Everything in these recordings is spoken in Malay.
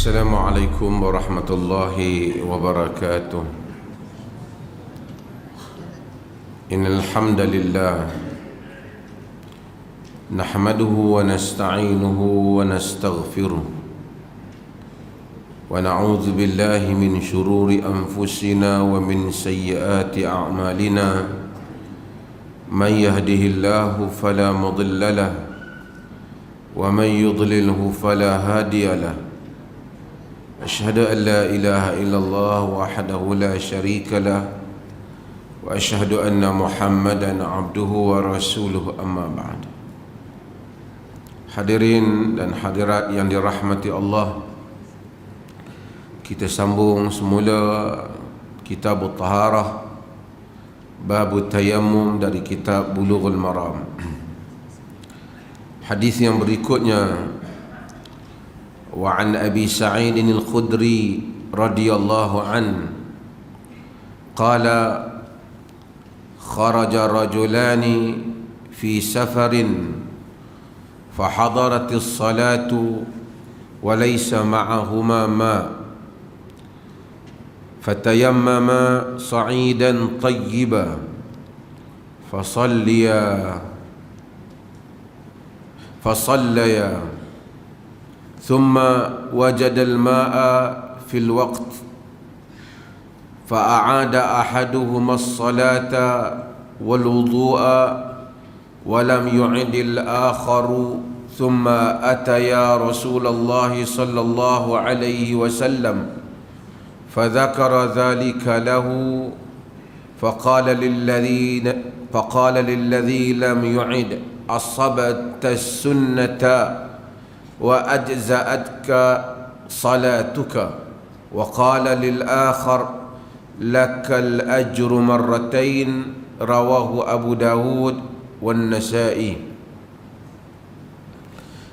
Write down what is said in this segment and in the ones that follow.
السلام عليكم ورحمة الله وبركاته. إن الحمد لله نحمده ونستعينه ونستغفره ونعوذ بالله من شرور أنفسنا ومن سيئات أعمالنا. من يهده الله فلا مضل له ومن يضلله فلا هادي له. أشهد أن لا إله إلا الله وحده لا شريك له وأشهد أن محمدا عبده ورسوله. أما بعد. Hadirin dan hadirat yang dirahmati Allah, kita sambung semula kitab Taharah, bab tayammum dari kitab Bulughul Maram. Hadis yang berikutnya, wa an Abi Sa'id al-Khudri radhiyallahu an qala kharaja rajulani fi safarin فحضرت الصلاة وليس معهما ماء فتيمما صعيدا طيبا فصليا ثم وجد الماء في الوقت فأعاد أحدهما الصلاة والوضوء ولم يعد الآخر ثم أتيا رسول الله صلى الله عليه وسلم فذكر ذلك له فقال للذي لم يعد أصبت السنة وأجزأتك صلاتك وقال للآخر لك الأجر مرتين. رواه أبو داود والنسائي.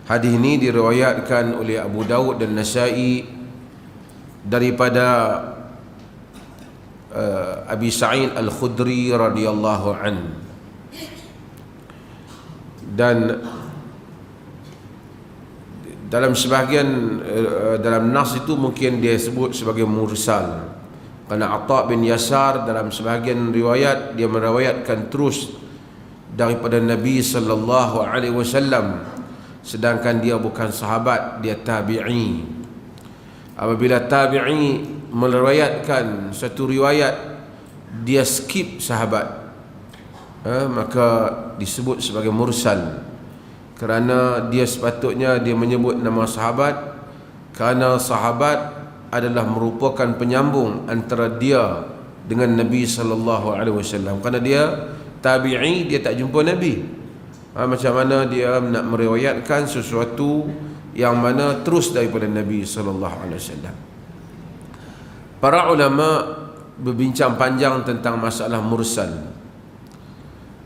Hadis ini diriwayatkan oleh Abu Dawud dan Nasa'i daripada Abi Sa'id al-Khudri radhiyallahu an. Dan dalam sebahagian dalam nas itu mungkin dia sebut sebagai mursal, kerana Atha bin Yasar dalam sebahagian riwayat dia meriwayatkan terus daripada Nabi sallallahu alaihi wasallam, sedangkan dia bukan sahabat, dia tabi'i. Apabila tabi'i meriwayatkan satu riwayat dia skip sahabat, maka disebut sebagai mursal, kerana dia sepatutnya dia menyebut nama sahabat, kerana sahabat adalah merupakan penyambung antara dia dengan Nabi sallallahu alaihi wasallam. Kerana dia tabi'i, dia tak jumpa Nabi. Macam mana dia nak meriwayatkan sesuatu yang mana terus daripada Nabi sallallahu alaihi wasallam. Para ulama berbincang panjang tentang masalah mursal.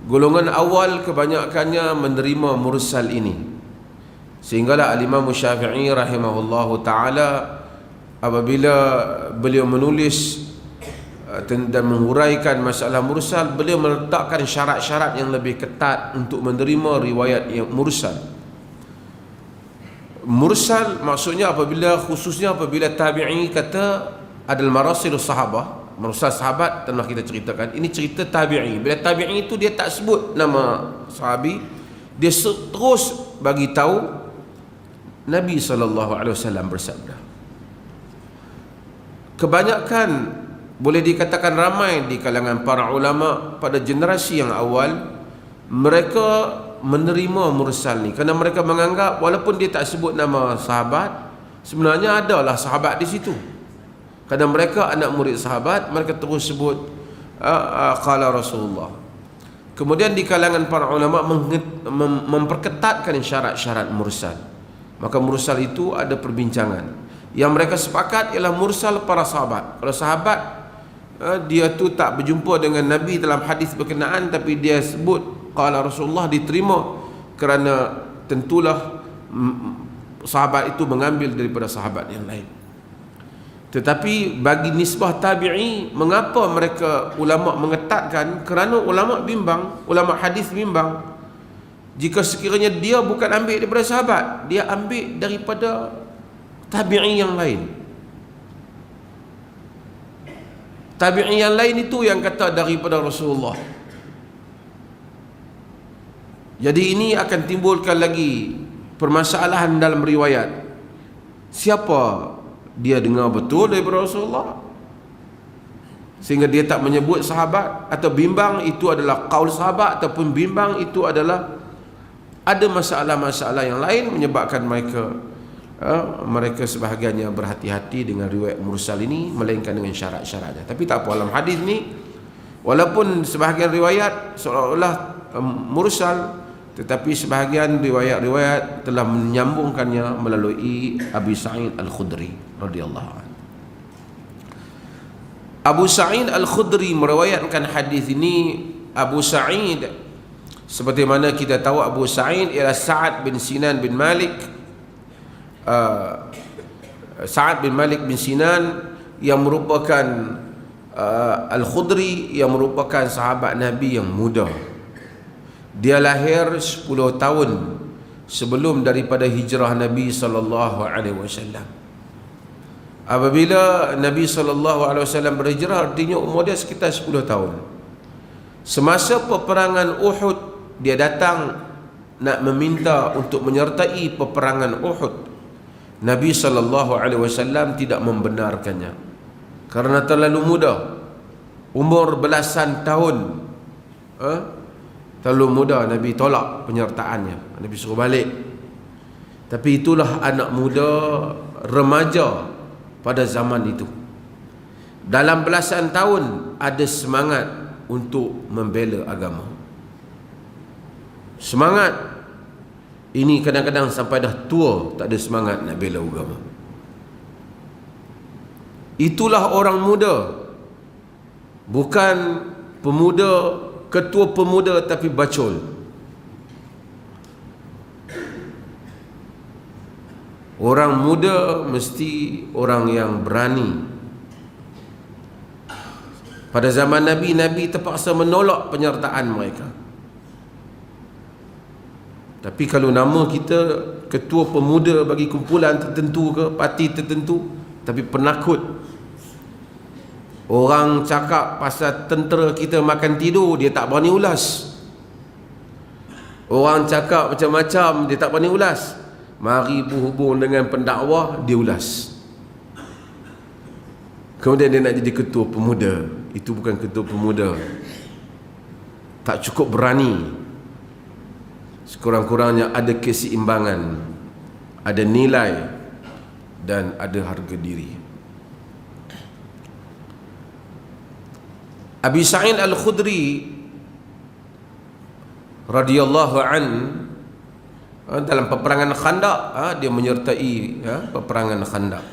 Golongan awal kebanyakannya menerima mursal ini, sehinggalah Al-Imam Syafi'i rahimahullahu ta'ala apabila beliau menulis dan menghuraikan masalah mursal, beliau meletakkan syarat-syarat yang lebih ketat untuk menerima riwayat yang mursal. Mursal maksudnya khususnya apabila tabi'i kata adal marasilus sahabah, mursal sahabat telah kita ceritakan, ini cerita tabi'i. Bila tabi'i itu dia tak sebut nama sahabi, dia terus bagi tahu Nabi SAW bersabda. Kebanyakan, boleh dikatakan ramai di kalangan para ulama pada generasi yang awal, mereka menerima mursal ni kerana mereka menganggap walaupun dia tak sebut nama sahabat, sebenarnya adalah sahabat di situ. Kerana mereka anak murid sahabat, mereka terus sebut qala Rasulullah. Kemudian di kalangan para ulama memperketatkan syarat-syarat mursal. Maka mursal itu ada perbincangan. Yang mereka sepakat ialah mursal para sahabat. Kalau sahabat dia tu tak berjumpa dengan Nabi dalam hadis berkenaan, tapi dia sebut qala Rasulullah, diterima kerana tentulah sahabat itu mengambil daripada sahabat yang lain. Tetapi bagi nisbah tabi'i, mengapa mereka ulama mengetatkan? Kerana ulama bimbang, ulama hadis bimbang, jika sekiranya dia bukan ambil daripada sahabat, dia ambil daripada tabi'i yang lain. Tabi'i yang lain itu yang kata daripada Rasulullah. Jadi ini akan timbulkan lagi permasalahan dalam riwayat. Siapa dia dengar betul daripada Rasulullah sehingga dia tak menyebut sahabat, atau bimbang itu adalah qaul sahabat, ataupun bimbang itu adalah ada masalah-masalah yang lain menyebabkan mereka sebahagiannya berhati-hati dengan riwayat mursal ini, melainkan dengan syarat-syaratnya. Tapi tak apa, dalam hadis ni walaupun sebahagian riwayat seolah-olah mursal, tetapi sebahagian riwayat-riwayat telah menyambungkannya melalui Abu Sa'id Al-Khudri radhiyallahu anhu. Abu Sa'id Al-Khudri meriwayatkan hadis ini. Abu Sa'id, seperti mana kita tahu, Abu Sa'id ialah Sa'ad bin Sinan bin Malik. Sa'ad bin Malik bin Sinan yang merupakan Al-Khudri, yang merupakan sahabat Nabi yang muda. Dia lahir 10 tahun sebelum daripada hijrah Nabi sallallahu alaihi wasallam. Apabila Nabi SAW berhijrah, artinya umur dia sekitar 10 tahun. Semasa peperangan Uhud, dia datang nak meminta untuk menyertai peperangan Uhud. Nabi SAW tidak membenarkannya karena terlalu muda, umur belasan tahun. Terlalu muda, Nabi tolak penyertaannya. Nabi suruh balik. Tapi itulah anak muda, remaja pada zaman itu. Dalam belasan tahun ada semangat untuk membela agama. Semangat ini kadang-kadang sampai dah tua tak ada semangat nak bela agama. Itulah orang muda. Bukan pemuda, ketua pemuda, tapi bacol. Orang muda mesti orang yang berani. Pada zaman Nabi, Nabi terpaksa menolak penyertaan mereka. Tapi kalau nama kita ketua pemuda bagi kumpulan tertentu ke, parti tertentu, tapi penakut, orang cakap pasal tentera kita makan tidur, dia tak berani ulas. Orang cakap macam-macam, dia tak berani ulas. Mari berhubung dengan pendakwah, dia ulas. Kemudian dia nak jadi ketua pemuda. Itu bukan ketua pemuda. Tak cukup berani. Sekurang-kurangnya ada keseimbangan, ada nilai, dan ada harga diri. Abi Sa'id Al-Khudri radhiyallahu an, dalam peperangan Khandaq, dia menyertai peperangan Khandaq.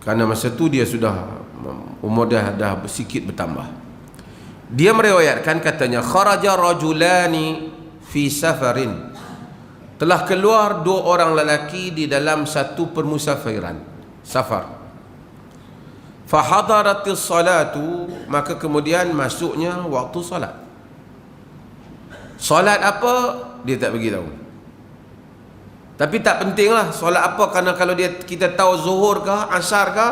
Karena masa tu dia sudah umur dah sedikit bertambah. Dia meriwayatkan, katanya, kharaja rajulani fi safarin. Telah keluar 2 orang lelaki di dalam satu permusafiran, safar. Fa hadaratis salatu, maka kemudian masuknya waktu salat. Solat apa dia tak bagi tahu. Tapi tak pentinglah solat apa, kerana kalau kita tahu zuhur ke asar ke,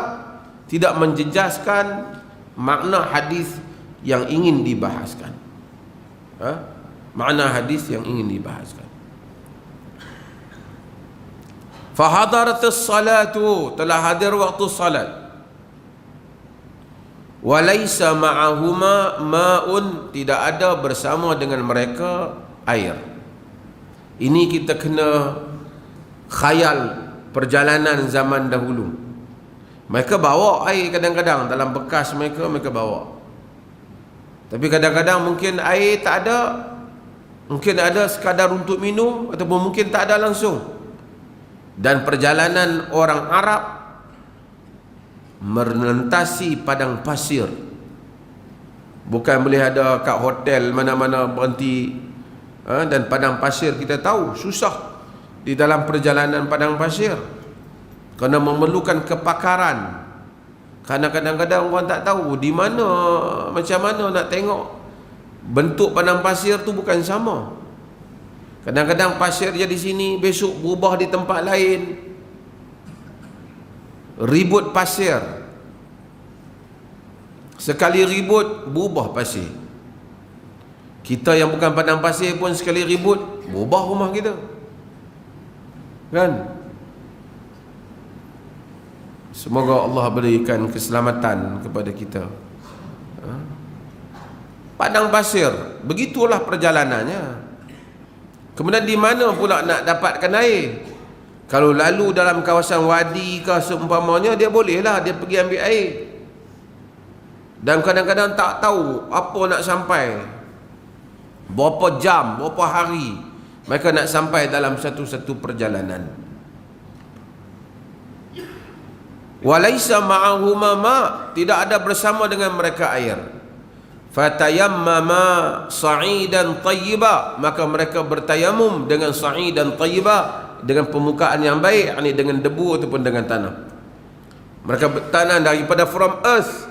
tidak menjejaskan makna hadis yang ingin dibahaskan. Makna hadis yang ingin dibahaskan. Fa hadaratis salatu, telah hadir waktu salat. Walaysa ma'ahuma ma'un, tidak ada bersama dengan mereka air. Ini kita kena khayal perjalanan zaman dahulu. Mereka bawa air kadang-kadang dalam bekas mereka bawa. Tapi kadang-kadang mungkin air tak ada, mungkin ada sekadar untuk minum, ataupun mungkin tak ada langsung. Dan perjalanan orang Arab melintasi padang pasir. Bukan boleh ada kat hotel mana-mana berhenti. Dan padang pasir kita tahu susah di dalam perjalanan padang pasir, kerana memerlukan kepakaran. Kerana kadang-kadang orang tak tahu di mana, macam mana nak tengok bentuk padang pasir tu bukan sama. Kadang-kadang pasir je di sini, besok berubah di tempat lain. Ribut pasir. Sekali ribut, berubah pasir. Kita yang bukan padang pasir pun sekali ribut, berubah rumah kita. Kan? Semoga Allah berikan keselamatan kepada kita. Padang pasir, begitulah perjalanannya. Kemudian di mana pula nak dapatkan air? Kalau lalu dalam kawasan wadi ke seumpamanya, dia bolehlah dia pergi ambil air. Dan kadang-kadang tak tahu apa nak sampai, berapa jam, berapa hari mereka nak sampai dalam satu-satu perjalanan. Walaisa ma'ahuma ma, tidak ada bersama dengan mereka air. Fatayammama sa'idan tayyiba, maka mereka bertayamum dengan sa'idan tayyiba, dengan permukaan yang baik, yakni dengan debu ataupun dengan tanah. Mereka bertanam daripada from earth,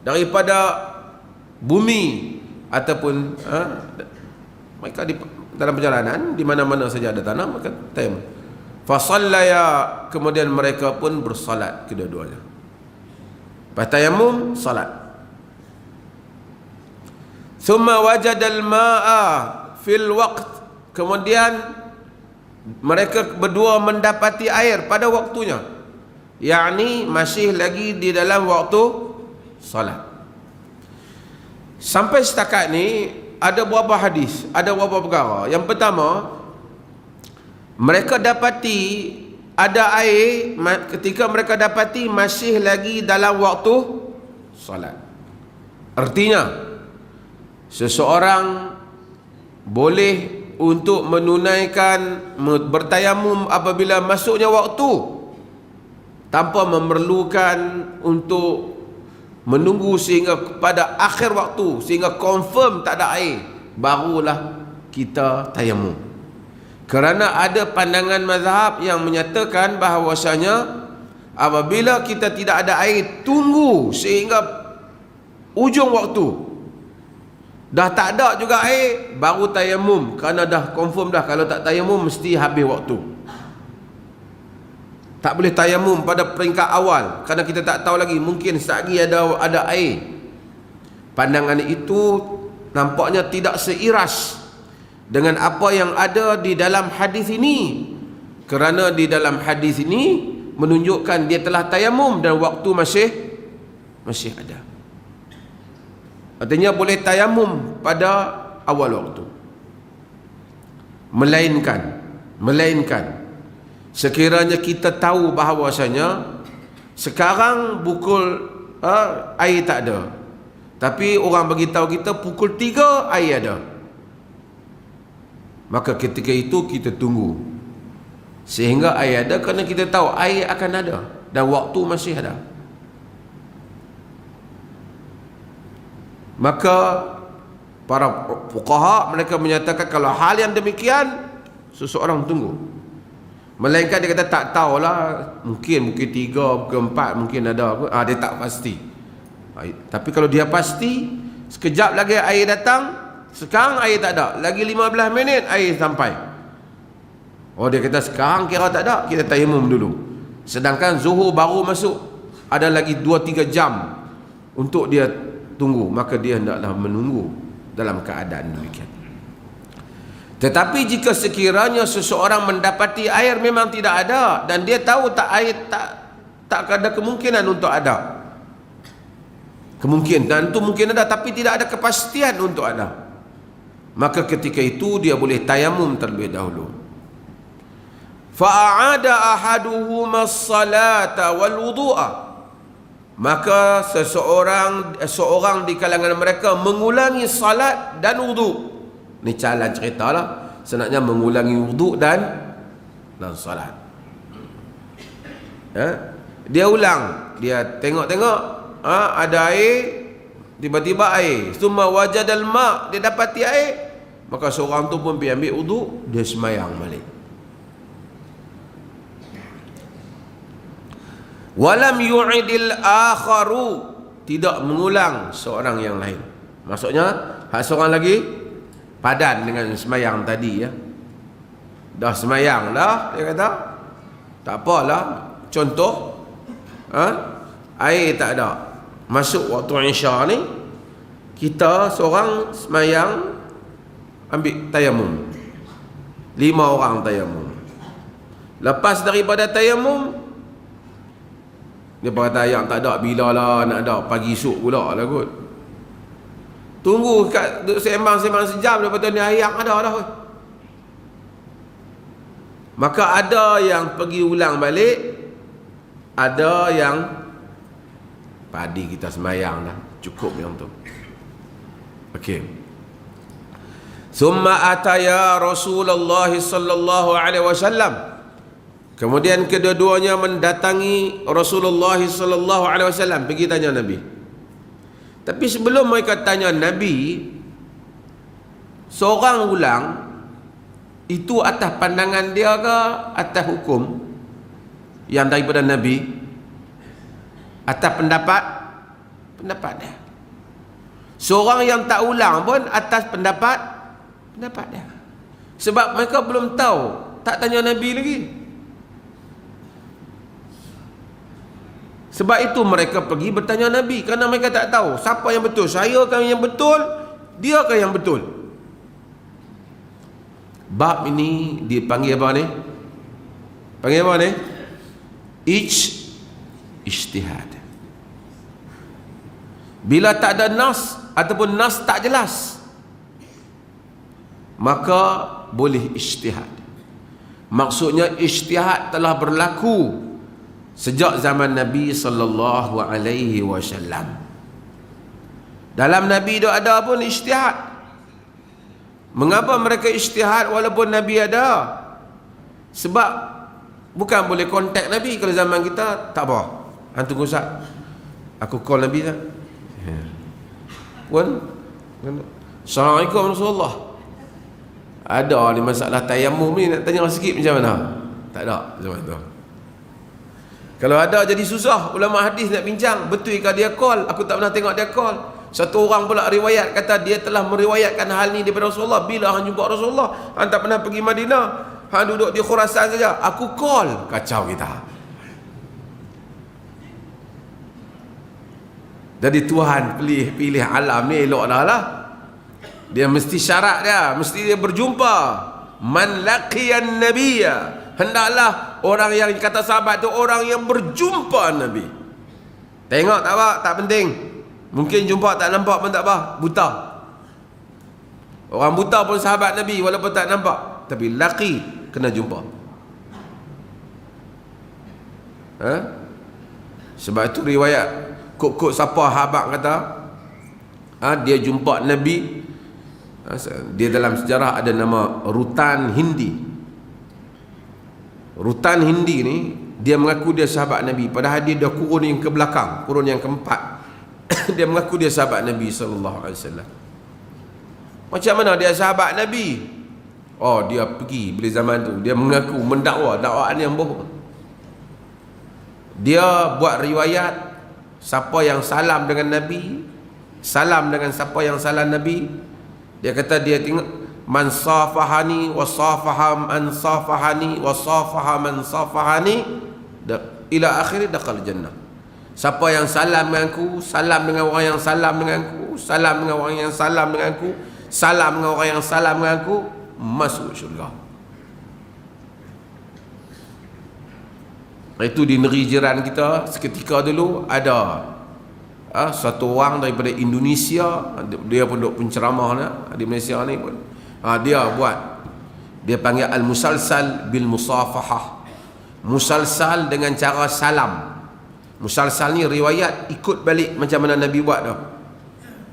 daripada bumi, ataupun mereka dalam perjalanan di mana-mana saja ada tanah, maka tayamum. Fasallaya, kemudian mereka pun bersalat kedua-duanya. Tayamum, salat. Thumma wajadal ma'a fil waqt, kemudian mereka berdua mendapati air pada waktunya, yakni masih lagi di dalam waktu salat. Sampai setakat ni ada beberapa hadis, ada beberapa perkara. Yang pertama, mereka dapati ada air ketika mereka dapati masih lagi dalam waktu salat. Artinya seseorang boleh untuk menunaikan bertayamum apabila masuknya waktu, tanpa memerlukan untuk menunggu sehingga pada akhir waktu, sehingga confirm tak ada air, barulah kita tayamum. Kerana ada pandangan mazhab yang menyatakan bahawasanya apabila kita tidak ada air, tunggu sehingga ujung waktu, dah tak ada juga air, baru tayamum. Kerana dah confirm dah, kalau tak tayamum mesti habis waktu. Tak boleh tayamum pada peringkat awal, kerana kita tak tahu lagi, mungkin sekali ada air. Pandangan itu nampaknya tidak seiras dengan apa yang ada di dalam hadis ini. Kerana di dalam hadis ini menunjukkan dia telah tayamum dan waktu masih ada. Artinya boleh tayamum pada awal waktu. Melainkan sekiranya kita tahu bahawasanya sekarang pukul air tak ada, tapi orang bagi tahu kita pukul 3 air ada, maka ketika itu kita tunggu sehingga air ada, kerana kita tahu air akan ada dan waktu masih ada. Maka para fuqaha mereka menyatakan kalau hal yang demikian seseorang tunggu. Melainkan dia kata tak tahulah, mungkin 3, mungkin 4, mungkin ada, dia tak pasti. Tapi kalau dia pasti, sekejap lagi air datang, sekarang air tak ada, lagi 15 minit air sampai, dia kata sekarang kira tak ada, kita tayamum dulu. Sedangkan zuhur baru masuk, ada lagi 2-3 jam untuk dia tunggu, maka dia hendaklah menunggu dalam keadaan demikian. Tetapi jika sekiranya seseorang mendapati air memang tidak ada, dan dia tahu air tak ada kemungkinan untuk ada, kemungkinan itu mungkin ada tapi tidak ada kepastian untuk ada, maka ketika itu dia boleh tayamum terlebih dahulu. Fa'ada ahaduhuma as-salata wal wudu'a, maka seorang di kalangan mereka mengulangi salat dan wudu. Ni jalan cerita lah, senaknya mengulangi wudu dan salat. Dia ulang, dia tengok-tengok, ada air, tiba-tiba air, summa wajadal ma', dia dapati air, maka seorang tu pun pergi ambil wudu, dia semayang balik. Walam yu'idil akharu, tidak mengulang seorang yang lain. Maksudnya hak seorang lagi padan dengan semayang tadi, ya. Dah semayang dah, dia kata. Tak apalah. Contoh, air tak ada. Masuk waktu Isya ni, kita seorang semayang ambil tayamum. 5 orang tayamum. Lepas daripada tayamum, dia kata yang tak ada, bila lah nak ada, pagi esok pula lah kot. Tunggu kat duduk sembang-sembang sejam, lepas tu ni air ada dah kot. Maka ada yang pergi ulang balik, ada yang padi kita semayang dah, cukup yang tu. Okey. Summa ataya Rasulullah sallallahu alaihi wasallam. Kemudian kedua-duanya mendatangi Rasulullah sallallahu alaihi wasallam, pergi tanya Nabi. Tapi sebelum mereka tanya Nabi, seorang ulang, itu atas pandangan dia ke atas hukum yang daripada Nabi? Atas pendapat dia. Seorang yang tak ulang pun atas pendapat dia. Sebab mereka belum tahu, tak tanya Nabi lagi. Sebab itu mereka pergi bertanya Nabi, kerana mereka tak tahu siapa yang betul. Saya kan yang betul, dia kan yang betul. Bab ini dipanggil apa ni? Panggil apa ni? Ijtihad. Bila tak ada nas ataupun nas tak jelas, maka boleh ijtihad. Maksudnya ijtihad telah berlaku sejak zaman Nabi sallallahu alaihi wasallam. Dalam Nabi itu ada pun ijtihad. Mengapa mereka ijtihad walaupun Nabi ada? Sebab bukan boleh kontak Nabi. Kalau zaman kita tak apa, hantu Ustaz, aku call Nabi tak? Pun Assalamualaikum Rasulullah, ada ni masalah tayamum ni, nak tanya sikit macam mana? Tak ada zaman tu. Kalau ada jadi susah, ulama hadis nak bincang, betul ke dia call? Aku tak pernah tengok dia call. Satu orang pula riwayat, kata dia telah meriwayatkan hal ni daripada Rasulullah. Bila hang jumpa Rasulullah, hang tak pernah pergi Madinah, hang duduk di Khurasan saja, aku call. Kacau kita. Jadi Tuhan pilih alam ni elok dah lah. Dia mesti syarat dia, mesti dia berjumpa. Man laqiyan nabiyya, hendaklah orang yang kata sahabat tu orang yang berjumpa Nabi. Tengok tak apa, tak penting. Mungkin jumpa tak nampak pun tak apa, buta. Orang buta pun sahabat Nabi walaupun tak nampak, tapi laki kena jumpa. Sebab itu riwayat kok siapa habak kata dia jumpa Nabi, dia dalam sejarah ada nama Rutan Hindi. Rutan Hindi ni dia mengaku dia sahabat Nabi, padahal dia dah kurun yang ke belakang, kurun yang keempat. Dia mengaku dia sahabat Nabi sallallahu alaihi wasallam. Macam mana dia sahabat Nabi? Oh, dia pergi bila zaman tu dia mengaku mendakwa dakwaan yang bohong. Dia buat riwayat siapa yang salam dengan Nabi, salam dengan siapa yang salam Nabi. Dia kata dia tengok man safahani wa safaham an safahani wa safaha man safahani ila akhir dakal jannah. Siapa yang salam denganku, salam dengan orang yang salam denganku, salam dengan orang yang salam denganku, salam dengan orang yang salam denganku, masuk syurga. Itu di negeri jiran kita seketika dulu ada satu orang daripada Indonesia, dia pun duk penceramah di Malaysia ni pun. Dia buat, dia panggil al-musalsal bil musafahah. Musalsal dengan cara salam. Musalsal ni riwayat ikut balik macam mana Nabi buat tu.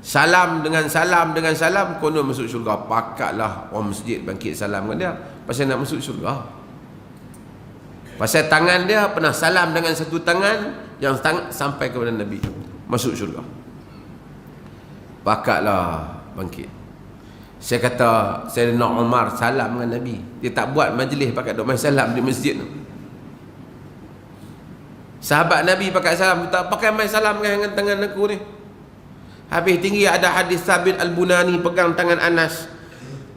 Salam dengan salam dengan salam, konon masuk syurga. Pakatlah orang masjid bangkit salam dengan dia, pasal nak masuk syurga. Pasal tangan dia pernah salam dengan satu tangan yang sampai kepada Nabi, masuk syurga. Pakatlah bangkit. Saya kata Sayyidina Umar salam dengan Nabi, dia tak buat majlis pakat duk main salam di masjid tu. Sahabat Nabi pakai salam, tak pakai main salam dengan tangan aku ni. Habis tinggi ada hadis Sabit Al-Bunani pegang tangan Anas.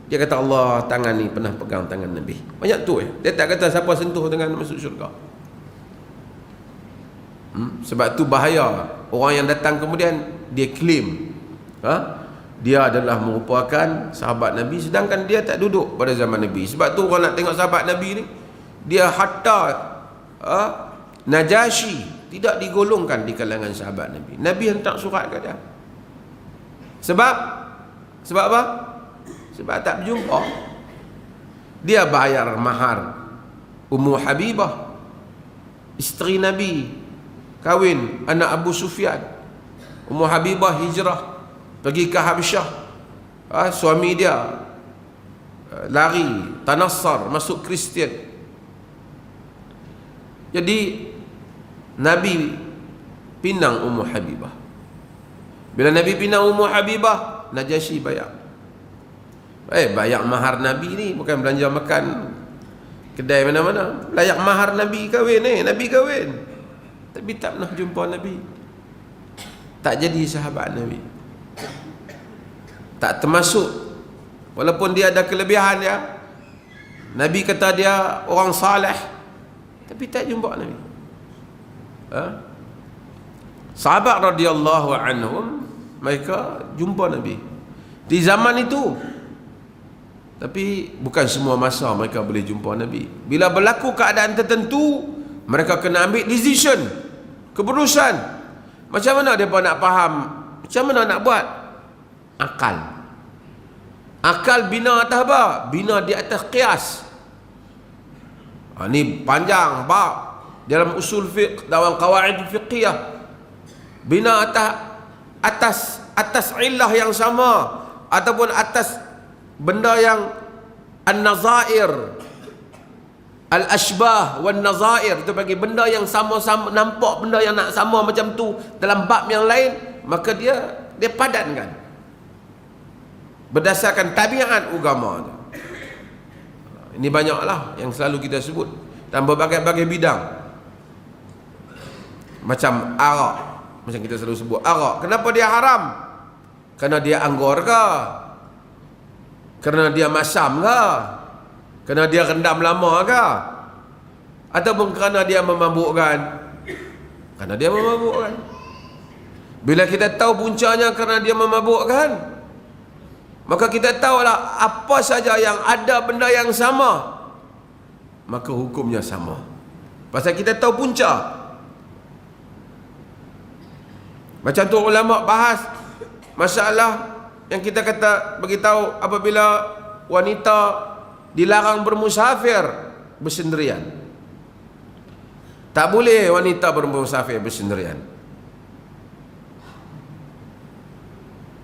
Dia kata Allah tangan ni pernah pegang tangan Nabi. Banyak tu Dia tak kata siapa sentuh tangan masuk syurga. Sebab tu bahaya orang yang datang kemudian dia claim dia adalah merupakan sahabat Nabi, sedangkan dia tak duduk pada zaman Nabi. Sebab tu orang nak tengok sahabat Nabi ni, dia hatta Najasyi tidak digolongkan di kalangan sahabat Nabi. Nabi hantar surat ke dia. Sebab apa? Sebab tak berjumpa. Dia bayar mahar Ummu Habibah, isteri Nabi, kahwin anak Abu Sufyan. Ummu Habibah hijrah pergi ke Habsyah. Suami dia lari, tanassar, masuk Kristian. Jadi Nabi pinang Ummu Habibah. Bila Nabi pinang Ummu Habibah, Najasyi bayar. Bayar mahar Nabi ni bukan belanja makan kedai mana-mana. Layak mahar Nabi kahwin Nabi kahwin. Tapi tak pernah jumpa Nabi. Tak jadi sahabat Nabi. Tak termasuk, walaupun dia ada kelebihan dia. Nabi kata dia orang saleh, tapi tak jumpa Nabi. Sahabat radhiyallahu anhum, mereka jumpa Nabi di zaman itu. Tapi bukan semua masa mereka boleh jumpa Nabi. Bila berlaku keadaan tertentu, mereka kena ambil decision, keputusan. Macam mana mereka nak faham? Macam mana nak buat? Akal bina atas apa? Bina di atas qiyas. Ni panjang bab dalam usul fiqh, dalam qawaid fiqhiyah. Bina atas illah yang sama, ataupun atas benda yang an-nazair, al-ashbah wan nazair, itu bagi benda yang sama-sama, nampak benda yang nak sama macam tu dalam bab yang lain, maka dia padankan berdasarkan tabiat agama tu. Ini banyaklah yang selalu kita sebut dalam berbagai-bagai bidang. Macam arak, macam kita selalu sebut arak, kenapa dia haram? Kerana dia anggur ke? Kerana dia masam ke? Kerana dia rendam lama ke? Ataupun kerana dia memabukkan? Kerana dia memabukkan. Bila kita tahu puncanya kerana dia memabukkan, maka kita tahulah apa saja yang ada benda yang sama, maka hukumnya sama. Pasal kita tahu punca. Macam tu ulama bahas masalah yang kita kata beritahu apabila wanita dilarang bermusafir bersendirian. Tak boleh wanita bermusafir bersendirian.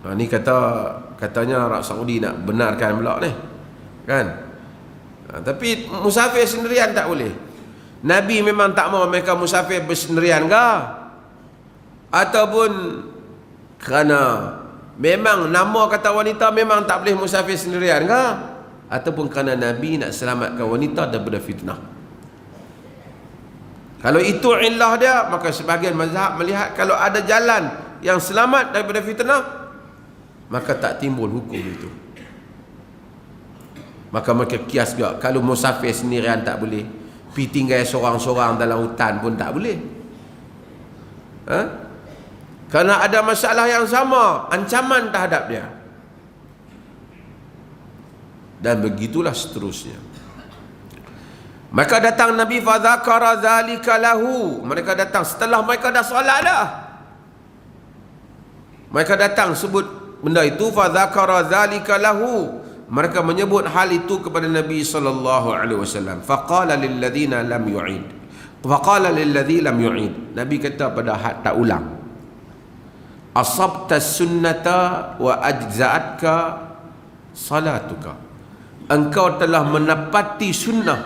Ni katanya Arab Saudi nak benarkan pula ni, kan? Tapi musafir sendirian tak boleh. Nabi memang tak mahu mereka musafir bersendirian ke? Ataupun kerana memang nama kata wanita memang tak boleh musafir sendirian ke? Ataupun kerana Nabi nak selamatkan wanita daripada fitnah. Kalau itu illah dia, maka sebahagian mazhab melihat kalau ada jalan yang selamat daripada fitnah, maka tak timbul hukum itu. Maka mereka kias juga, kalau musafir sendirian tak boleh, pergi tinggal seorang-seorang dalam hutan pun tak boleh. Kerana ada masalah yang sama, ancaman terhadap dia. Dan begitulah seterusnya. Maka datang Nabi fadzakara dzalika lahu. Mereka datang setelah mereka dah solat dah. Mereka datang sebut benda itu, fadzakara dzalika lahu. Mereka menyebut hal itu kepada Nabi sallallahu alaihi wasallam. Faqala lil ladzina lam yu'id. Faqala lil ladzi lam yu'id. Nabi kata pada hak tak ulang. Asabta sunnata wa ajza'atka salatuka. Engkau telah menepati sunnah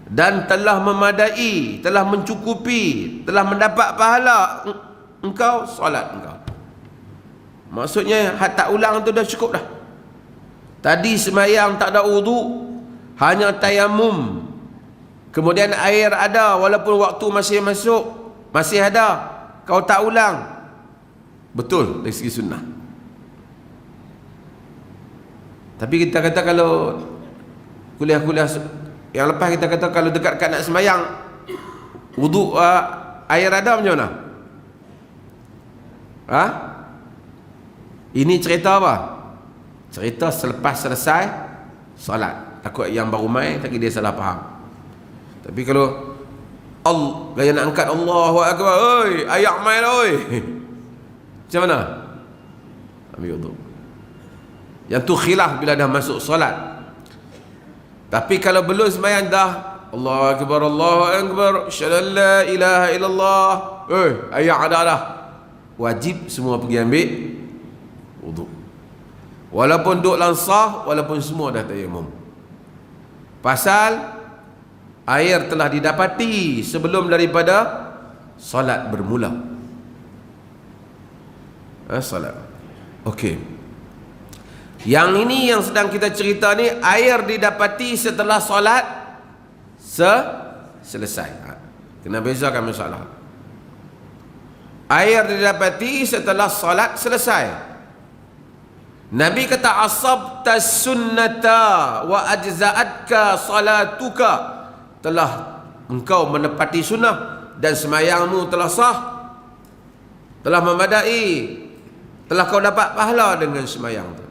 dan telah memadai, telah mencukupi, telah mendapat pahala engkau solat engkau. Maksudnya hak tak ulang tu dah cukup dah. Tadi sembahyang tak ada wudu, hanya tayamum. Kemudian air ada walaupun waktu masih masuk, masih ada, kau tak ulang. Betul dari segi sunnah. Tapi kita kata kalau kuliah-kuliah yang lepas kita kata kalau dekat nak sembahyang wuduk air ada macam mana? Ini cerita apa? Cerita selepas selesai solat. Takut yang baru mai tak dia salah faham. Tapi kalau gaya nak angkat Allahu Akbar, oi, ayak mai dah oi. Macam mana? Ambil wuduk. Yang tu khilaf bila dah masuk solat. Tapi kalau belum sembahyang dah Allahu Akbar, Allahu Akbar, asyhadu an la ilaha illallah. Ayak ada dah. Wajib semua pergi ambil wuduk. Walaupun duk lansah, walaupun semua dah tayamum. Pasal air telah didapati sebelum daripada solat bermula. Solat. Okey. Yang ini yang sedang kita cerita ni, air didapati setelah solat selesai. Kena bezakan masalah. Air didapati setelah solat selesai. Nabi kata asabta sunnata wa ajza'atka salatuka, telah engkau menepati sunnah dan semayangmu telah sah, telah memadai, telah kau dapat pahala dengan semayang tu.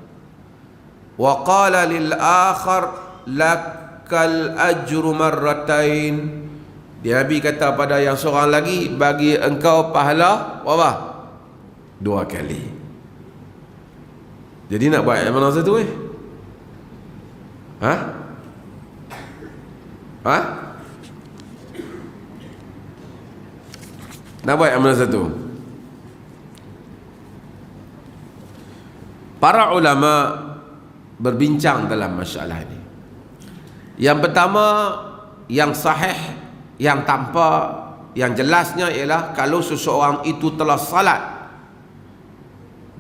Wa qala lil akhar lakal ajru marratain, Nabi kata pada yang seorang lagi, bagi engkau pahala apa? 2 kali. Jadi nak buat yang mana satu Nak buat yang mana satu? Para ulama berbincang dalam masalah ini. Yang pertama, yang sahih, yang tanpa, yang jelasnya ialah kalau seseorang itu telah salat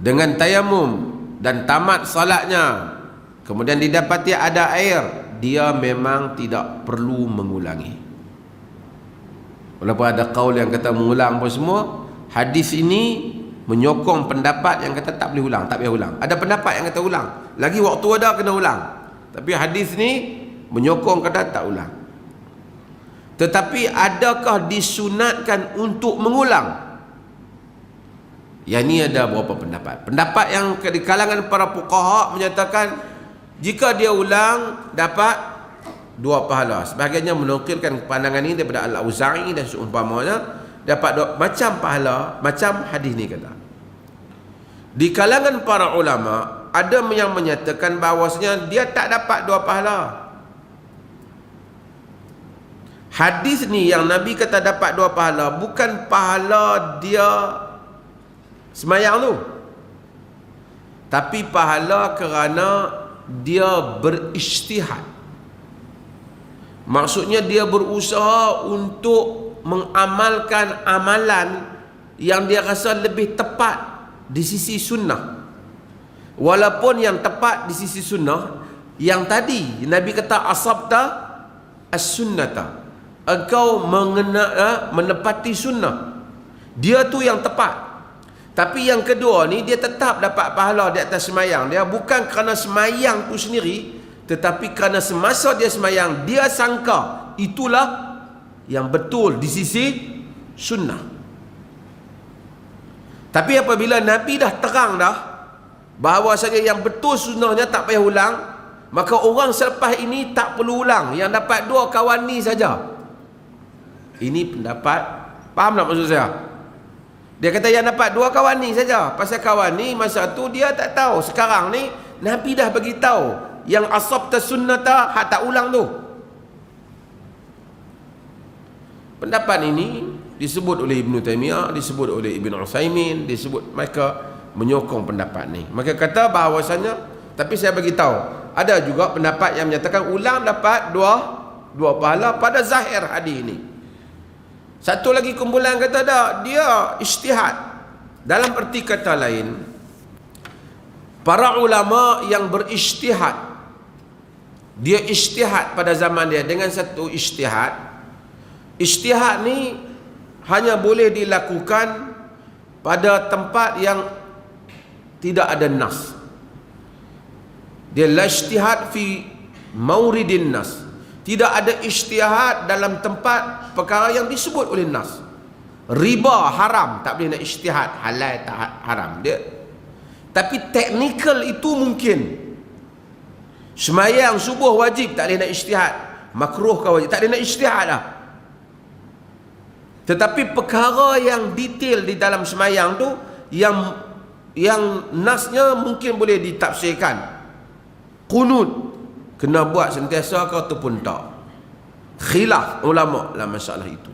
dengan tayamum dan tamat salatnya, kemudian didapati ada air, dia memang tidak perlu mengulangi. Walaupun ada kaul yang kata mengulang pun semua, hadis ini menyokong pendapat yang kata tak boleh ulang, tak payah ulang. Ada pendapat yang kata ulang, lagi waktu ada kena ulang. Tapi hadis ni menyokong kata tak ulang. Tetapi adakah disunatkan untuk mengulang? Yang ni ada beberapa pendapat. Pendapat yang di kalangan para fuqaha menyatakan jika dia ulang dapat 2 pahala. Sebahagiannya menukilkan pandangan ini daripada Al-Auza'i dan seumpamanya, dapat macam pahala, macam hadis ni kata. Di kalangan para ulama ada yang menyatakan bahawasanya dia tak dapat 2 pahala. Hadis ni yang Nabi kata dapat 2 pahala, bukan pahala dia semayang tu, tapi pahala kerana dia berijtihad. Maksudnya dia berusaha untuk mengamalkan amalan yang dia rasa lebih tepat di sisi sunnah. Walaupun yang tepat di sisi sunnah yang tadi Nabi kata asabta as-sunnata, engkau menepati sunnah, dia tu yang tepat. Tapi yang kedua ni dia tetap dapat pahala di atas semayang dia, bukan kerana semayang tu sendiri, tetapi kerana semasa dia semayang dia sangka itulah yang betul di sisi sunnah. Tapi apabila Nabi dah terang dah bahawasanya yang betul sunnahnya tak payah ulang, maka orang selepas ini tak perlu ulang, yang dapat 2 kawan ni saja. Ini pendapat, faham tak maksud saya? Dia kata yang dapat 2 kawan ni saja. Pasal kawan ni masa tu dia tak tahu. Sekarang ni Nabi dah bagi tahu yang asabta sunnata, hak tak ulang tu. Pendapat ini disebut oleh Ibn Taymiyah, disebut oleh Ibn Utsaimin, disebut, mereka menyokong pendapat ni. Mereka kata bahawasanya, tapi saya bagi tahu ada juga pendapat yang menyatakan ulang dapat 2 pahala pada zahir hadis ini. Satu lagi kumpulan kata dah, dia ijtihad. Dalam erti kata lain, para ulama yang berijtihad, dia ijtihad pada zaman dia dengan satu ijtihad. Ijtihad ni hanya boleh dilakukan pada tempat yang tidak ada nas. Dia la ijtihad fi mauridin nas. Tidak ada ijtihad dalam tempat perkara yang disebut oleh nas. Riba haram, tak boleh nak ijtihad halal tak haram dia. Tapi teknikal itu mungkin. Semayang subuh wajib, tak boleh nak ijtihad. Makruh ke wajib, tak boleh nak ijtihad lah. Tetapi perkara yang detail di dalam semayang tu, yang nasnya mungkin boleh ditafsirkan. Qunut kena buat sentiasa ke ataupun tak. Khilaf ulama dalam masalah itu.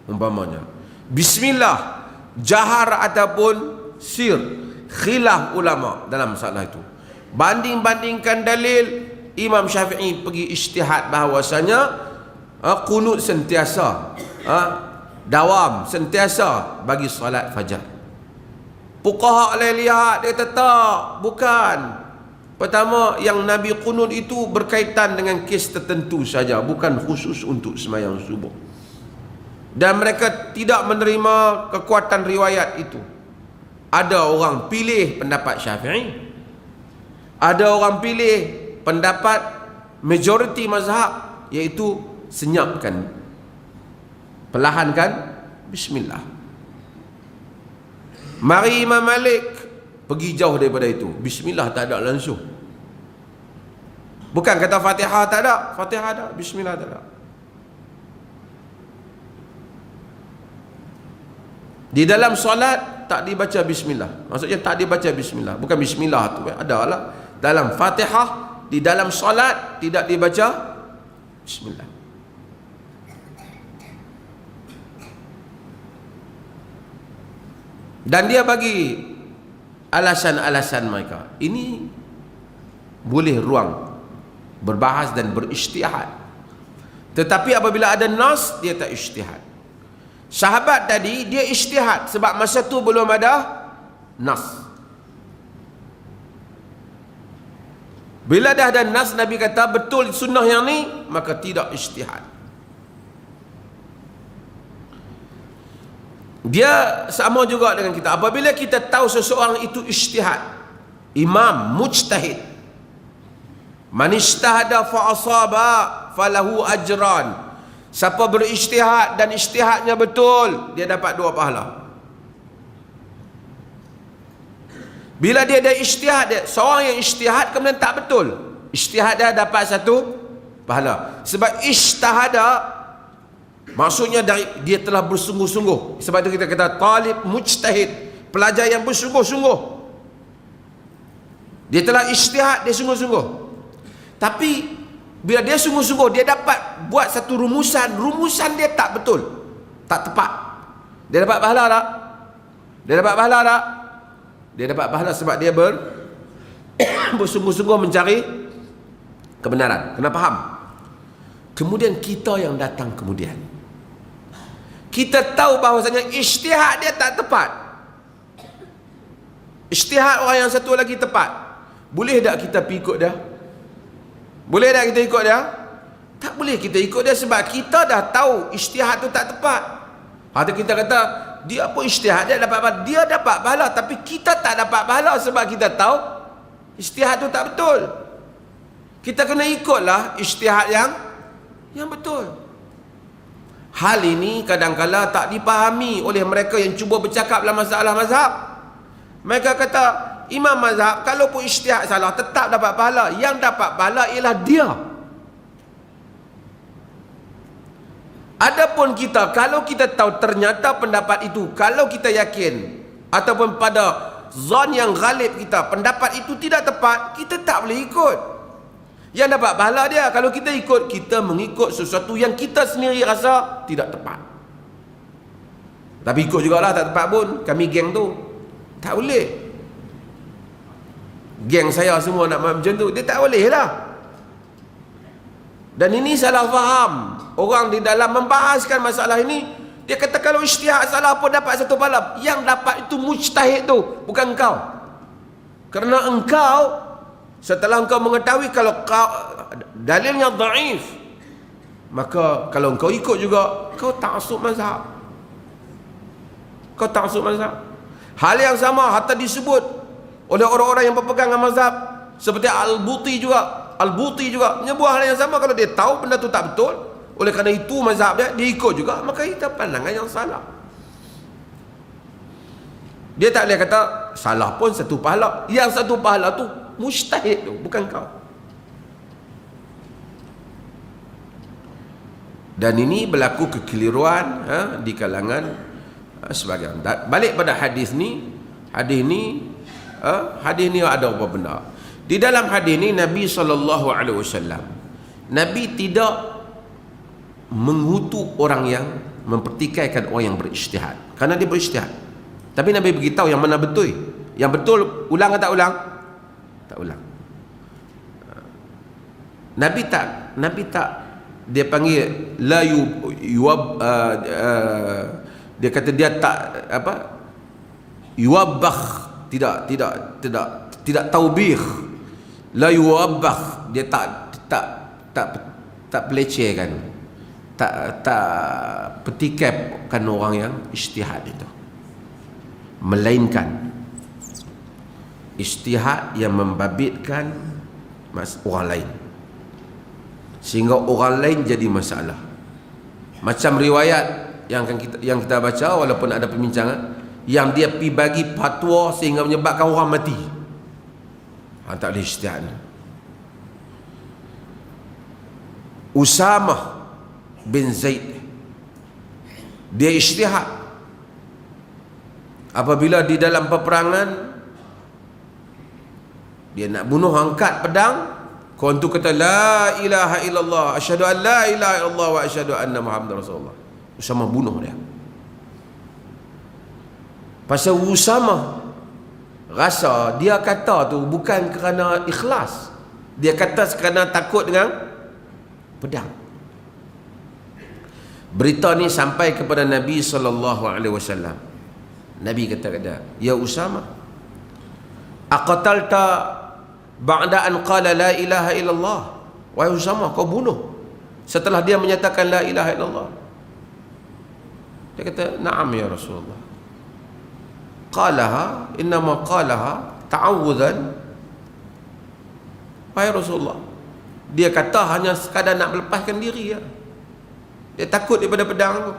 Umpamanya bismillah jahar ataupun sir, khilaf ulama dalam masalah itu. Banding-bandingkan dalil, Imam Syafi'i pergi ijtihad bahawasanya qunut sentiasa, dawam sentiasa bagi solat fajar. Fuqaha lihat dia tak, bukan. Pertama, yang Nabi qunut itu berkaitan dengan kes tertentu saja, bukan khusus untuk sembahyang subuh. Dan mereka tidak menerima kekuatan riwayat itu. Ada orang pilih pendapat Syafi'i, ada orang pilih pendapat majoriti mazhab, iaitu senyapkan, perlahankan bismillah. Mari Imam Malik pergi jauh daripada itu, bismillah tak ada langsung. Bukan kata Fatihah tak ada, Fatihah ada, bismillah tak ada. Di dalam solat tak dibaca bismillah. Maksudnya tak dibaca bismillah, bukan bismillah tu ada lah. Dalam Fatihah di dalam solat tidak dibaca bismillah. Dan dia bagi alasan-alasan mereka. Ini boleh ruang berbahas dan berijtihad. Tetapi apabila ada nas, dia tak ijtihad. Sahabat tadi dia ijtihad sebab masa tu belum ada nas. Bila dah ada nas, Nabi kata betul sunnah yang ni, maka tidak ijtihad. Dia sama juga dengan kita. Apabila kita tahu seseorang itu ijtihad, imam mujtahid, man ijtahada fa asaba falahu ajran. Siapa berijtihad dan ijtihadnya betul, dia dapat 2 pahala. Bila dia ada ijtihad, dia seorang yang ijtihad kemudian tak betul, ijtihad dia dapat 1 pahala. Sebab ijtihada maksudnya dia telah bersungguh-sungguh. Sebab itu kita kata talib mujtahid, pelajar yang bersungguh-sungguh. Dia telah ijtihad, dia sungguh-sungguh. Tapi bila dia sungguh-sungguh, dia dapat buat satu rumusan, rumusan dia tak betul, tak tepat, dia dapat pahala tak? Dia dapat pahala tak? Dia dapat pahala sebab dia bersungguh-sungguh mencari kebenaran. Kena faham. Kemudian kita yang datang kemudian, kita tahu bahawasanya ijtihad dia tak tepat, ijtihad orang yang satu lagi tepat. Boleh tak kita pergi ikut dia? Boleh tak kita ikut dia? Tak boleh kita ikut dia sebab kita dah tahu ijtihad tu tak tepat. Atau kita kata dia apa ijtihad dia dapat pahala, dia dapat pahala, tapi kita tak dapat pahala sebab kita tahu ijtihad tu tak betul. Kita kena ikutlah ijtihad yang betul. Hal ini kadang-kala tak dipahami oleh mereka yang cuba bercakap dalam masalah mazhab. Mereka kata imam mazhab kalau pun ijtihad salah tetap dapat pahala, yang dapat pahala ialah dia. Adapun kita, kalau kita tahu ternyata pendapat itu, kalau kita yakin ataupun pada zon yang ghalib kita pendapat itu tidak tepat, kita tak boleh ikut. Yang dapat pahala dia. Kalau kita ikut, kita mengikut sesuatu yang kita sendiri rasa tidak tepat. Tapi ikut jugalah tak tepat pun, kami geng tu tak boleh. Geng saya semua nak macam tu, dia tak boleh lah. Dan ini salah faham orang di dalam membahaskan masalah ini. Dia kata kalau ijtihad salah pun dapat 1 pahala. Yang dapat itu mujtahid tu, bukan engkau. Kerana engkau, setelah engkau mengetahui kalau dalilnya dhaif, maka kalau engkau ikut juga, kau ta'assub mazhab. Hal yang sama hatta disebut oleh orang-orang yang berpegang dengan mazhab Seperti Al-Buti juga menyebut hal yang sama. Kalau dia tahu benda tu tak betul, oleh kerana itu mazhab dia ikut juga, maka kita pandangan yang salah. Dia tak boleh kata salah pun satu pahala. Yang satu pahala tu mujtahid tu, bukan kau. Dan ini berlaku kekeliruan di kalangan sebagian. Balik pada hadis ni ada apa benda? Di dalam hadis ni Nabi SAW, Nabi tidak mengutuk orang yang mempertikaikan orang yang berijtihad, kerana dia berijtihad. Tapi Nabi beritahu yang mana betul. Yang betul ulang atau tak ulang? Tak ulang. Nabi tak dia panggil la dia kata dia tak yuwabbakh, tidak taubih. La yuwabbakh, dia tak pelecehkan, tak petikaikan orang yang ijtihad itu, melainkan ijtihad yang membabitkan orang lain sehingga orang lain jadi masalah. Macam riwayat yang kita baca, walaupun ada perbincangan, yang dia pergi bagi fatwa sehingga menyebabkan orang mati. Tak boleh ijtihad. Usamah bin Zaid, dia ijtihad apabila di dalam peperangan dia nak bunuh, angkat pedang, kawan tu kata la ilaha illallah, asyhadu an la ilaha illallah wa asyhadu anna Muhammadar Rasulullah. Usamah bunuh dia. Pasal Usamah rasa dia kata tu bukan kerana ikhlas, dia kata kerana takut dengan pedang. Berita ni sampai kepada Nabi SAW. Nabi kata kepada ya Usamah, aqatalta ba'da an qala la ilaha illallah. Wahai Usamah, kau bunuh setelah dia menyatakan la ilaha illallah. Dia kata na'am ya Rasulullah. Qalaha innama qalaha ta'awudzan. Wahai Rasulullah, dia kata hanya sekadar nak melepaskan diri ya. Dia takut daripada pedang tu.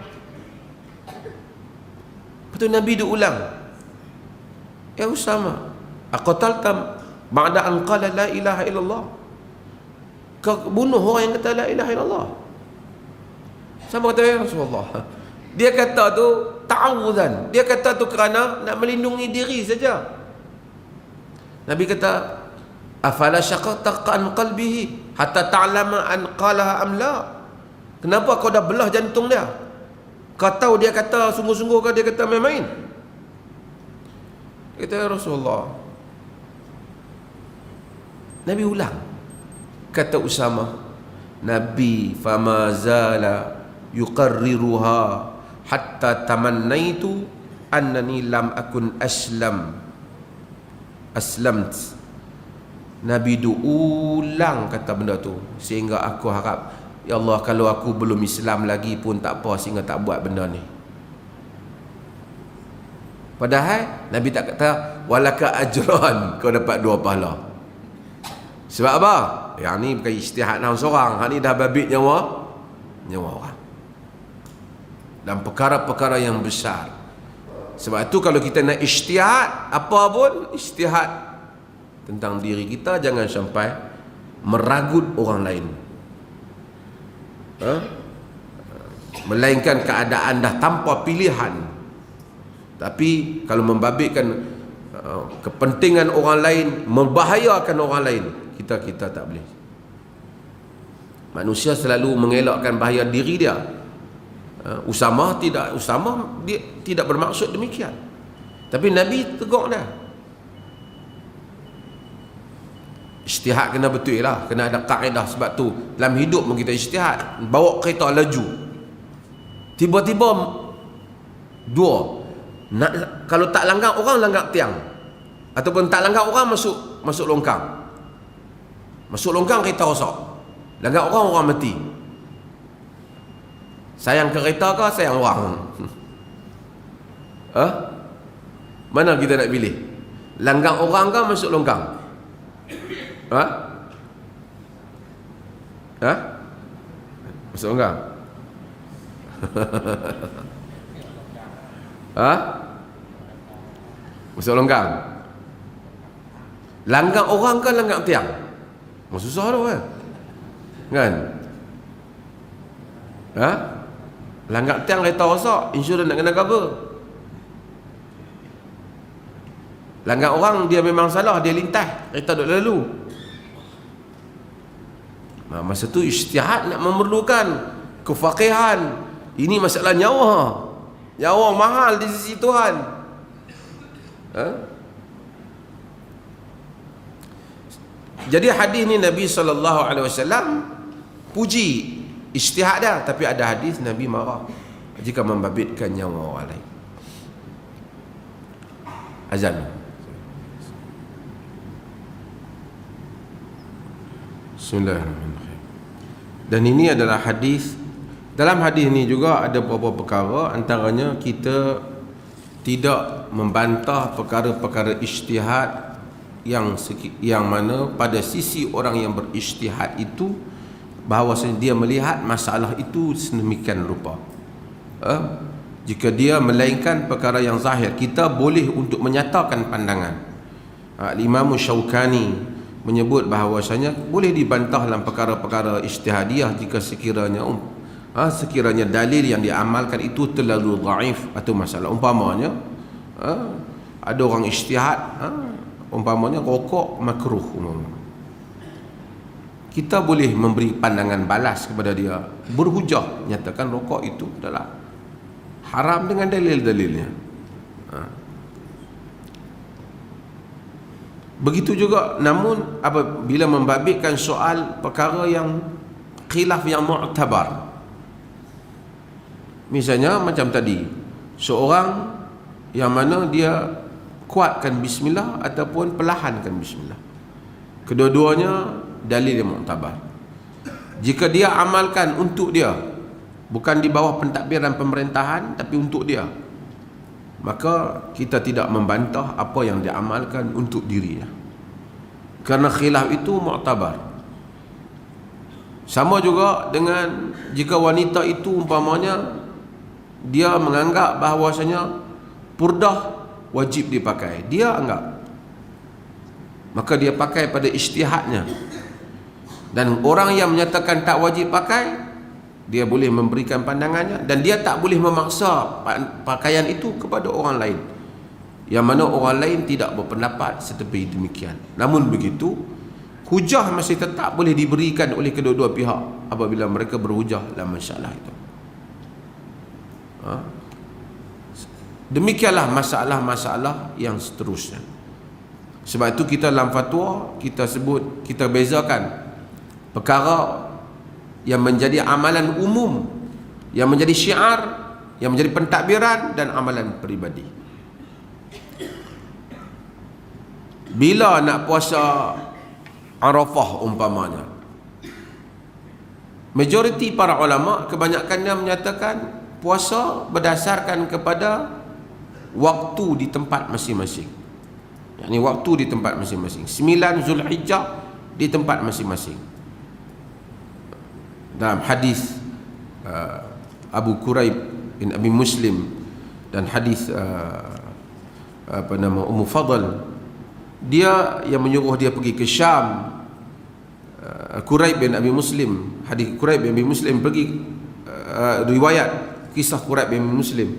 Lepas tu Nabi dia ulang, ya Usamah, aqatalta ba'da an qala la ilaha illallah. Kau bunuh orang yang kata la ilaha illallah. Sama kata ya Rasulullah, dia kata tu ta'awudzan, dia kata tu kerana nak melindungi diri saja. Nabi kata afala syaqaqta an qalbihi hatta ta'lama an qalaha am la. Kenapa kau dah belah jantung dia? Kau tahu dia kata sungguh-sungguh ke dia kata main-main? Dia kata ya Rasulullah. Nabi ulang, kata Usamah, Nabi fama zala yuqarriruha hatta tamannaitu annani lam akun aslamt. Nabi du ulang kata benda tu sehingga aku harap, ya Allah, kalau aku belum Islam lagi pun tak apa, sehingga tak buat benda ni. Padahal Nabi tak kata walaka ajran, kau dapat 2 pahala. Sebab apa? Yang ni bukan ijtihad hang seorang, hang ni dah babit nyawa orang dan perkara-perkara yang besar. Sebab tu kalau kita nak ijtihad apa pun, ijtihad tentang diri kita, jangan sampai meragut orang lain, melainkan keadaan dah tanpa pilihan. Tapi kalau membabitkan kepentingan orang lain, membahayakan orang lain, kita tak boleh. Manusia selalu mengelakkan bahaya diri dia. Usamah dia tidak bermaksud demikian, tapi Nabi tegur dah. Ijtihad kena betul lah, kena ada kaedah. Sebab tu dalam hidup pun kita ijtihad. Bawa kereta laju, tiba-tiba dua nak, kalau tak langgar orang, langgar tiang, ataupun tak langgar orang, masuk longkang. Masuk longkang kereta rosak, langgar orang mati. Sayang kereta ke sayang orang? Mana kita nak pilih? Langgar orang ke masuk longkang? Ha? Ha? Masuk longgang? Ha? Masuk longgang? Langgar orang kan langgar tiang? Susah tu kan? Ha? Langgar tiang kereta rosak, insurans nak kena cover. Langgar orang dia memang salah, dia lintas, kereta duk lalu. Masa tu ijtihad nak memerlukan kefaqihan. Ini masalah nyawa. Nyawa mahal di sisi Tuhan. Ha? Jadi hadis ni Nabi SAW puji ijtihad dia, tapi ada hadis Nabi marah jika membabitkan nyawa orang lain. Azan. Bismillahirrahmanirrahim. Dan ini adalah hadis. Dalam hadis ini juga ada beberapa perkara, antaranya kita tidak membantah perkara-perkara ijtihad yang mana pada sisi orang yang berijtihad itu bahawasanya dia melihat masalah itu sedemikian rupa. Jika dia melainkan perkara yang zahir, kita boleh untuk menyatakan pandangan. Imam Syaukani menyebut bahawasanya boleh dibantah dalam perkara-perkara ijtihadiyah jika sekiranya dalil yang diamalkan itu terlalu dhaif atau masalah. Umpamanya ada orang ijtihad, umpamanya rokok makruh, kita boleh memberi pandangan balas kepada dia, berhujah, nyatakan rokok itu adalah haram dengan dalil-dalilnya. Begitu juga, namun apabila membabitkan soal perkara yang khilaf yang mu'tabar, misalnya macam tadi, seorang yang mana dia kuatkan bismillah ataupun perlahankan bismillah, kedua-duanya dalil yang mu'tabar. Jika dia amalkan untuk dia, bukan di bawah pentadbiran pemerintahan, tapi untuk dia, maka kita tidak membantah apa yang diamalkan untuk dirinya, kerana khilaf itu mu'tabar. Sama juga dengan jika wanita itu umpamanya dia menganggap bahawasanya purdah wajib dipakai, dia anggap, maka dia pakai pada ijtihadnya. Dan orang yang menyatakan tak wajib pakai, dia boleh memberikan pandangannya, dan dia tak boleh memaksa pakaian itu kepada orang lain, yang mana orang lain tidak berpendapat seperti demikian. Namun begitu, hujah masih tetap boleh diberikan oleh kedua-dua pihak apabila mereka berhujah dalam masalah itu. Demikianlah masalah-masalah yang seterusnya. Sebab itu kita dalam fatwa kita sebut, kita bezakan perkara yang menjadi amalan umum, yang menjadi syiar, yang menjadi pentadbiran, dan amalan peribadi. Bila nak puasa Arafah umpamanya, majoriti para ulama kebanyakannya menyatakan puasa berdasarkan kepada waktu di tempat masing-masing. Yakni waktu di tempat masing-masing. 9 Zulhijjah di tempat masing-masing. Dalam hadis Abu Quraib bin Abi Muslim dan hadis Ummu Fadl, dia yang menyuruh dia pergi ke Syam. Quraib bin Abi Muslim, hadis Quraib bin Abi Muslim pergi, riwayat kisah Quraib bin Abi Muslim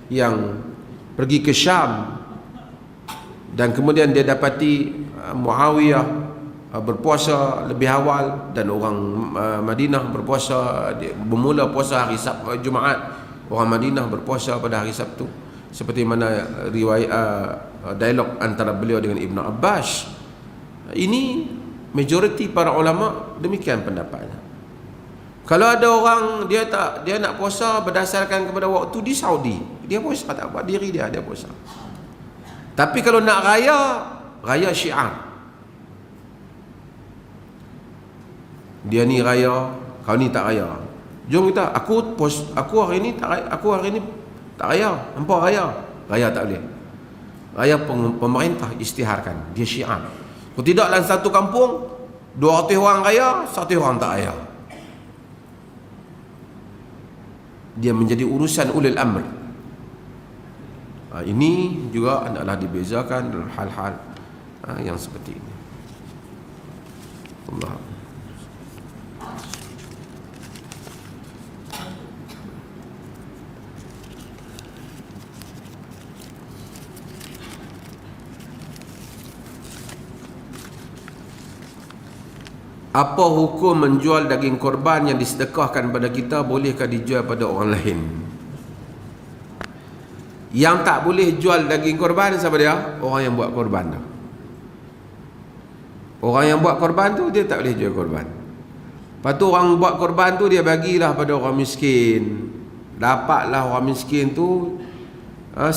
yang pergi ke Syam, dan kemudian dia dapati Muawiyah berpuasa lebih awal, dan orang Madinah berpuasa, bermula puasa hari Jumaat, orang Madinah berpuasa pada hari Sabtu, seperti mana riwayat dialog antara beliau dengan Ibn Abbas. Ini majoriti para ulama demikian pendapatnya. Kalau ada orang dia nak puasa berdasarkan kepada waktu di Saudi, dia puasa tak apa, diri dia puasa. Tapi kalau nak raya syiar, dia ni raya, kau ni tak raya. Jom kita, aku hari ni tak raya, hampa raya tak boleh. Raya pemerintah isytiharkan, dia syiar. Kalau tidak dalam satu kampung, 200 orang kaya, 1 orang tak kaya. Dia menjadi urusan ulil amr. Ini juga adalah dibezakan dalam hal-hal yang seperti ini. Allah. Apa hukum menjual daging korban yang disedekahkan pada kita? Bolehkah dijual pada orang lain? Yang tak boleh jual daging korban siapa dia? Orang yang buat korban tu. Orang yang buat korban tu dia tak boleh jual korban. Lepas tu orang buat korban tu dia bagilah pada orang miskin. Dapatlah orang miskin tu 10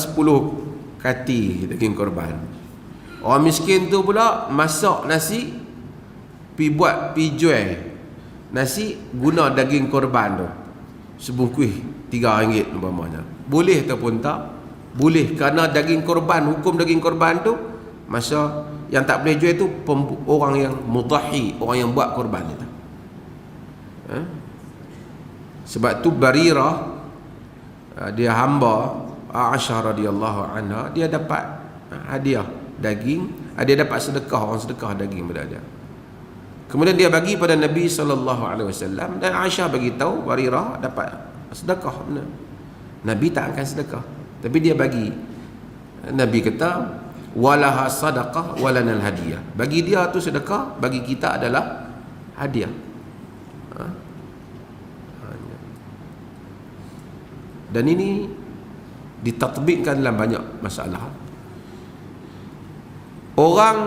kati daging korban. Orang miskin tu pula masak nasi, pi jual nasi guna daging korban tu, sebungkus RM3 umpamanya. Boleh ataupun tak? Boleh, kerana daging korban, hukum daging korban tu, masa yang tak boleh jual tu orang yang mudhahi, orang yang buat korban itu. Sebab tu Barirah, dia hamba Aisyah radhiyallahu anha, dia dapat hadiah daging, dia dapat sedekah, orang sedekah daging pada dia. Kemudian dia bagi pada Nabi SAW, dan Aisyah bagi tahu Barirah dapat sedekah. Benar. Nabi tak akan sedekah, tapi dia bagi. Nabi kata walaha sadaqah walanal hadiah. Bagi dia tu sedekah, bagi kita adalah hadiah. Dan ini ditatbikkan dalam banyak masalah. Orang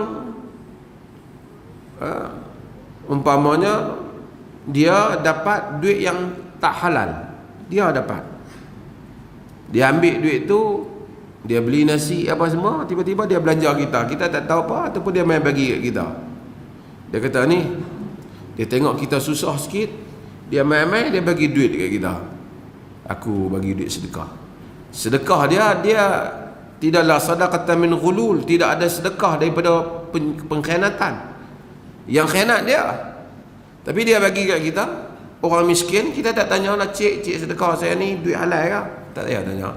umpamanya dia dapat duit yang tak halal, dia dapat, dia ambil duit tu, dia beli nasi apa semua, tiba-tiba dia belanja kita tak tahu apa, ataupun dia main bagi kat kita. Dia kata ni, dia tengok kita susah sikit, dia main-main, dia bagi duit kat kita. Aku bagi duit sedekah. Sedekah dia tidaklah sadaqatan min ghulul, tidak ada sedekah daripada pengkhianatan. Yang khianat dia, tapi dia bagi kat kita. Orang miskin, kita tak tanya lah, cik sedekah saya ni duit halal ke? Tak payah tanya,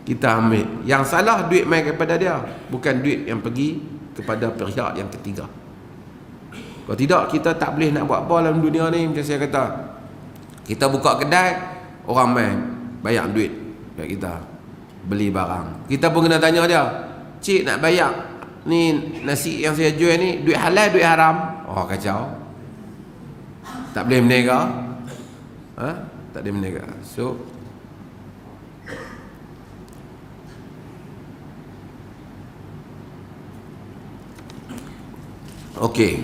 kita ambil. Yang salah duit main kepada dia, bukan duit yang pergi kepada pihak yang ketiga. Kalau tidak, kita tak boleh nak buat apa dalam dunia ni. Macam saya kata, kita buka kedai, orang main bayar duit kat kita, beli barang. Kita pun kena tanya dia, cik nak bayar ni nasi yang saya jual ni, duit halal duit haram? Oh kacau, tak boleh menega. Tak boleh menega. So okey,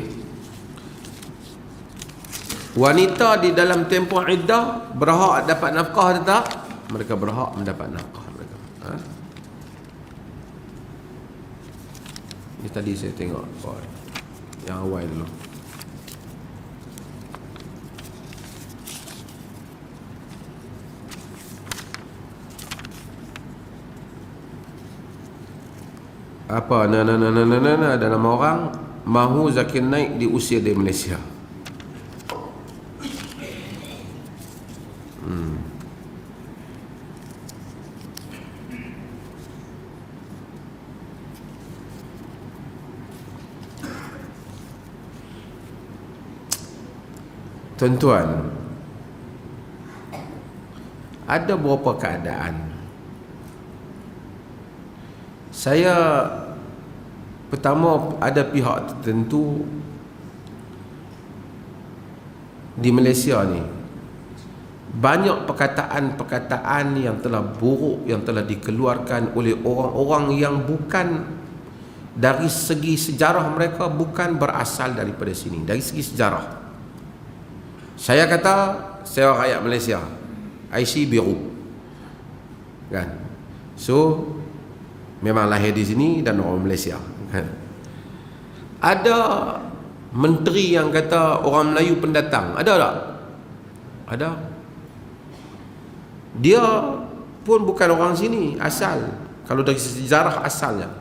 wanita di dalam tempoh iddah berhak dapat nafkah atau tak? Mereka berhak mendapat nafkah mereka. Ini tadi saya tengok yang awal dulu. Apa ada nama orang mahu zakir naik di usia di Malaysia. Tuan-tuan, ada beberapa keadaan saya, pertama, ada pihak tertentu di Malaysia ni, banyak perkataan-perkataan yang telah buruk yang telah dikeluarkan oleh orang-orang yang bukan, dari segi sejarah mereka bukan berasal daripada sini. Dari segi sejarah, saya kata saya rakyat Malaysia, IC biru kan, so memang lahir di sini dan orang Malaysia kan. Ada menteri yang kata orang Melayu pendatang, ada tak? Ada. Dia pun bukan orang sini asal, kalau dari sejarah asalnya.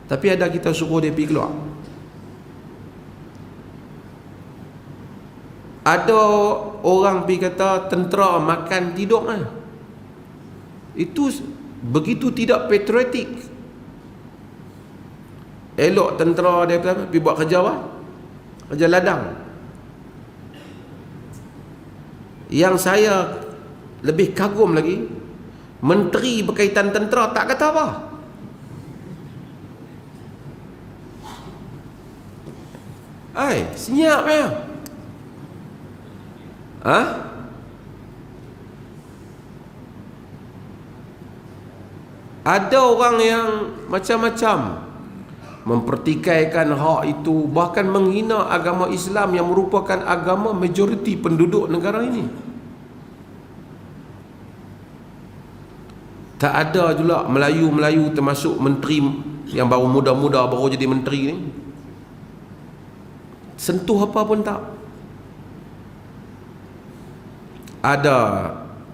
Tapi ada kita suruh dia pergi keluar. Ada orang pergi kata tentera makan tidur kan. Itu begitu tidak patriotik. Elok tentera dia pergi buat kerja apa? Kerja ladang. Yang saya lebih kagum lagi, menteri berkaitan tentera tak kata apa. Senyap ya. Ada orang yang macam-macam mempertikaikan hak itu, bahkan menghina agama Islam yang merupakan agama majoriti penduduk negara ini. Tak ada juga Melayu-Melayu termasuk menteri yang baru muda-muda baru jadi menteri ni sentuh apa pun tak. Ada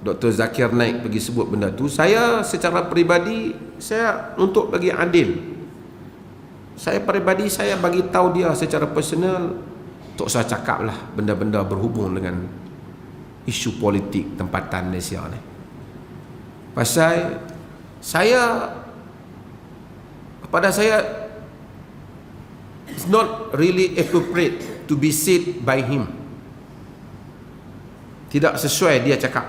Dr. Zakir Naik pergi sebut benda tu. Saya secara peribadi, saya untuk bagi adil, saya peribadi saya bagi tahu dia secara personal, tak usah cakap lah benda-benda berhubung dengan isu politik tempatan Malaysia ni. Pasal pada saya it's not really appropriate to be said by him. Tidak sesuai dia cakap.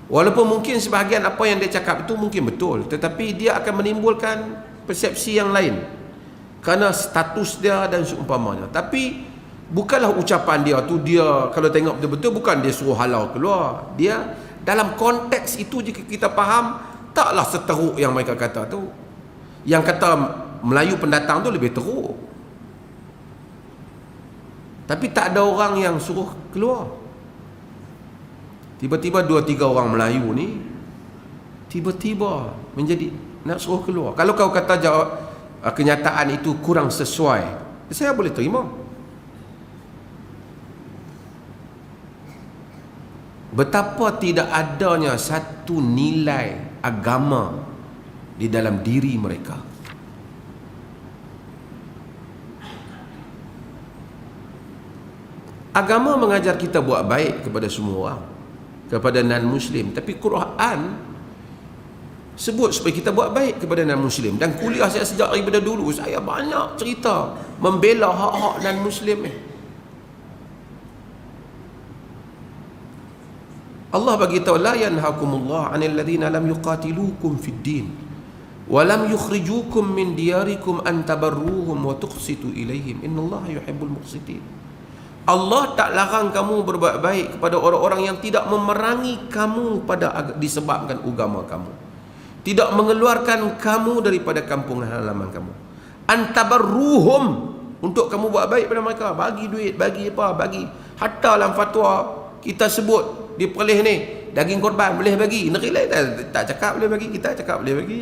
Walaupun mungkin sebahagian apa yang dia cakap itu mungkin betul, tetapi dia akan menimbulkan persepsi yang lain kerana status dia dan seumpamanya. Tapi bukanlah ucapan dia tu, dia kalau tengok betul-betul bukan dia suruh halau keluar. Dia dalam konteks itu jika kita faham, taklah seteruk yang mereka kata tu. Yang kata Melayu pendatang tu lebih teruk. Tapi tak ada orang yang suruh keluar. Tiba-tiba 2-3 orang Melayu ni tiba-tiba menjadi nak suruh keluar. Kalau kau kata kenyataan itu kurang sesuai, saya boleh terima. Betapa tidak adanya satu nilai agama di dalam diri mereka. Agama mengajar kita buat baik kepada semua orang, kepada non-Muslim. Tapi Quran sebut supaya kita buat baik kepada non-Muslim. Dan kuliah saya sejak daripada dulu, saya banyak cerita membela hak-hak non-Muslim ni. Allah bagi tahu, la yanhakumullah 'anil ladzina lam yuqatilukum fid din wa lam yukhrijukum min diyarikum an tabarruhum wa tuqsitu ilaihim innallaha yuhibbul muqsitin. Allah tak larang kamu berbuat baik kepada orang-orang yang tidak memerangi kamu disebabkan agama kamu, tidak mengeluarkan kamu daripada kampung halaman kamu. Antabarruhum, untuk kamu buat baik pada mereka, bagi duit, bagi apa, bagi. Hatta dalam fatwa kita sebut di Perlis ni, daging korban boleh bagi. Negeri lain tak cakap boleh bagi, kita cakap boleh bagi.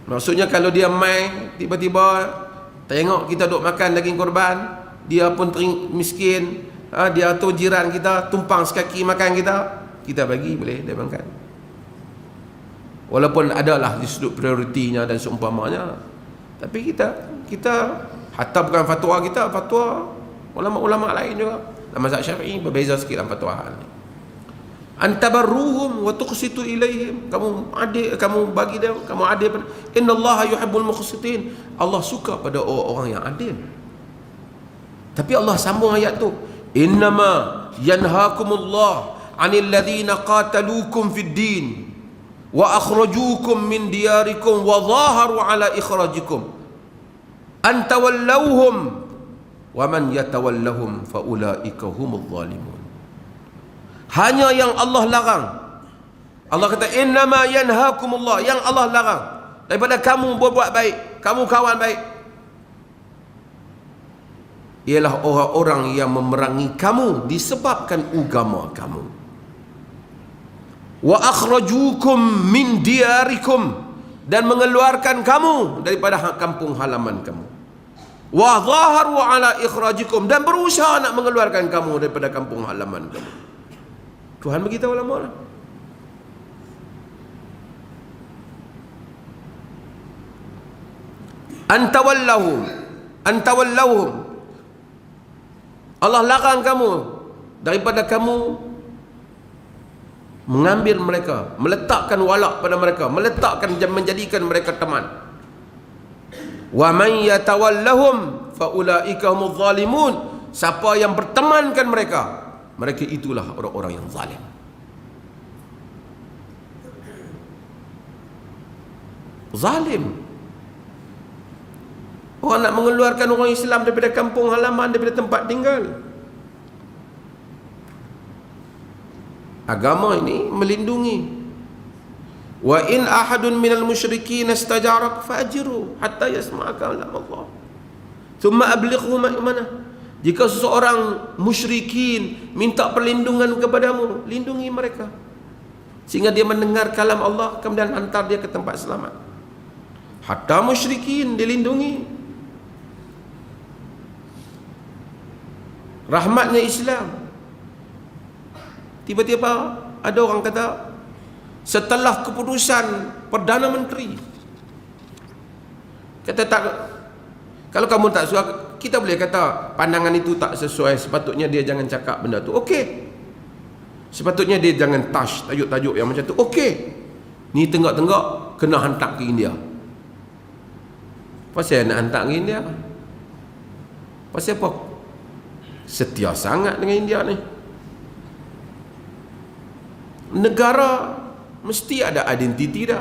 Maksudnya kalau dia mai tiba-tiba tengok kita duk makan daging korban, dia pun miskin, dia tu jiran kita tumpang sekaki makan kita bagi, boleh dia makan. Walaupun adalah di sudut prioritinya dan seumpamanya, tapi kita hatta bukan fatwa kita, fatwa ulama-ulama lain juga. Dalam mazhab Syafi'i berbeza sikit dalam fatwa ni. Antabarruhum wa tuqsitu ilaihim, kamu adil, kamu bagi dia, kamu adil. Innallaha yuhibbul muqsitin, Allah suka pada orang yang adil. Tapi Allah sambung ayat tu, innama yanhaakumullah 'anil ladzina qataluukum fid din wa akhrajuukum min diyarikum wa dhaharu 'ala ikhrajikum an tawallawhum wa man yatawallahum fa ulaika humudz zalimun. Hanya yang Allah larang, Allah kata innama yanhaakumullah, yang Allah larang daripada kamu berbuat baik, kamu kawan baik, ialah orang-orang yang memerangi kamu disebabkan agama kamu. Wa akhrajukum min diyarikum, dan mengeluarkan kamu daripada kampung halaman kamu. Wa dhaharu ala ikhrajikum, dan berusaha nak mengeluarkan kamu daripada kampung halaman kamu. Tuhan beritahu ulama lah. antawallahum. Allah larang kamu daripada kamu mengambil mereka, meletakkan walak pada mereka, menjadikan mereka teman. Wa man yatawallahum fa ulaika humuz zalimun. Siapa yang bertemankan mereka, mereka itulah orang-orang yang zalim. Zalim. Orang nak mengeluarkan orang Islam daripada kampung halaman, daripada tempat tinggal. Agama ini melindungi. Wa in ahadun minal musyrikin istajarak fa'ajiru hatta yasma'a kalam Allah. Thumma ablighu ma'manah. Jika seseorang musyrikin minta perlindungan kepadamu, lindungi mereka sehingga dia mendengar kalam Allah, kemudian hantar dia ke tempat selamat. Hatta musyrikin dilindungi. Rahmatnya Islam. Tiba-tiba ada orang kata, setelah keputusan Perdana Menteri, kata tak, kalau kamu tak suka, kita boleh kata pandangan itu tak sesuai, sepatutnya dia jangan cakap benda tu. Okey. Sepatutnya dia jangan touch tajuk-tajuk yang macam tu. Okey. Ni tenggak-tenggak kena hantar ke India. Pasal nak hantar ke India? Pasal apa? Setia sangat dengan India ni. Negara mesti ada identiti dah.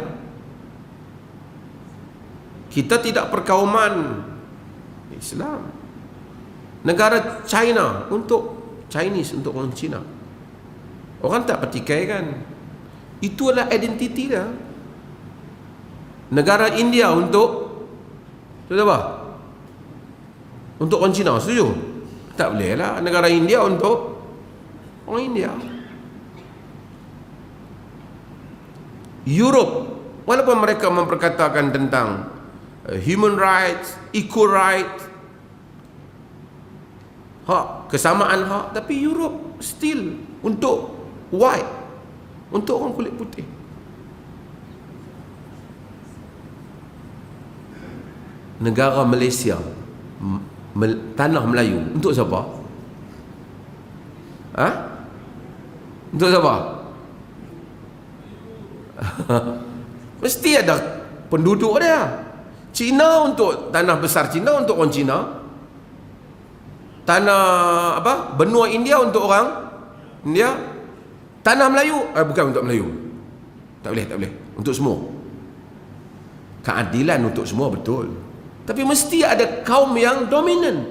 Kita tidak perkauman Islam. Negara China untuk Chinese, untuk orang Cina. Orang tak petikai kan. Itu adalah identiti dah. Negara India untuk apa? Untuk orang Cina, setuju? Tak boleh lah. Negara India untuk orang India. Europe, walaupun mereka memperkatakan tentang human rights, equal rights, hak, kesamaan hak, tapi Europe still untuk white, untuk orang kulit putih. Negara Malaysia, tanah Melayu, untuk siapa? Untuk siapa? Mesti ada penduduk dia. Cina untuk tanah besar Cina, untuk orang Cina. Tanah apa? Benua India untuk orang India. Tanah Melayu bukan untuk Melayu. Tak boleh. Untuk semua. Keadilan untuk semua, betul. Tapi mesti ada kaum yang dominan.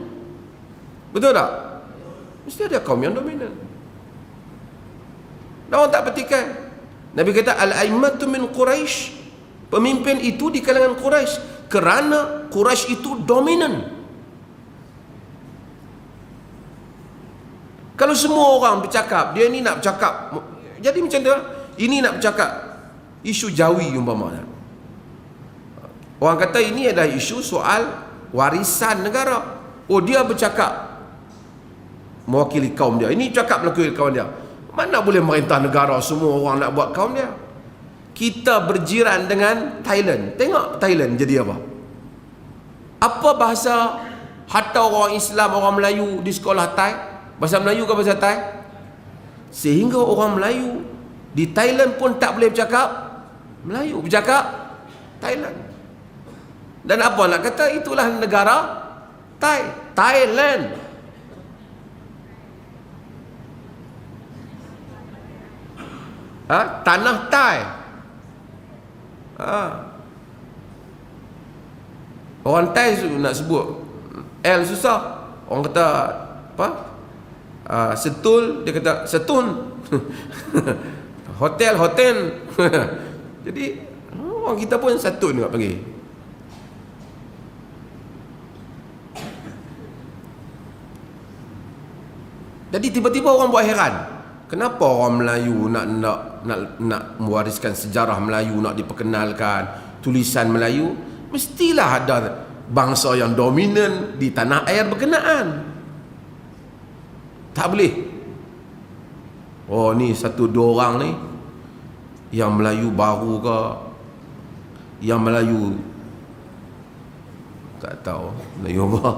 Betul tak? Mesti ada kaum yang dominan. Dan orang tak petikai. Nabi kata al-a'immatu min Quraisy. Pemimpin itu di kalangan Quraisy, kerana Quraisy itu dominan. Kalau semua orang bercakap, dia ni nak bercakap, jadi macam tu, ini nak bercakap isu Jawi umpamanya. Orang kata ini adalah isu soal warisan negara. Oh, dia bercakap mewakili kaum dia, ini cakap mewakili kaum dia. Mana boleh merintah negara, semua orang nak buat kaum dia. Kita berjiran dengan Thailand. Tengok Thailand jadi apa? Apa bahasa hatta orang Islam, orang Melayu di sekolah Thai? Bahasa Melayu ke bahasa Thai? Sehingga orang Melayu di Thailand pun tak boleh bercakap Melayu, bercakap Thailand. Dan apa nak kata, itulah negara Thailand. Tanah Thai. Orang Thai nak sebut L susah. Orang kata apa? Setul, dia kata setun. Hotel. Jadi orang kita pun setun juga panggil. Jadi tiba-tiba orang buat heran. Kenapa orang Melayu nak mewariskan sejarah Melayu, nak diperkenalkan tulisan Melayu? Mestilah ada bangsa yang dominan di tanah air berkenaan. Tak boleh. Oh, ni satu dua orang ni yang Melayu baru ke, yang Melayu Tak tahu Melayu apa.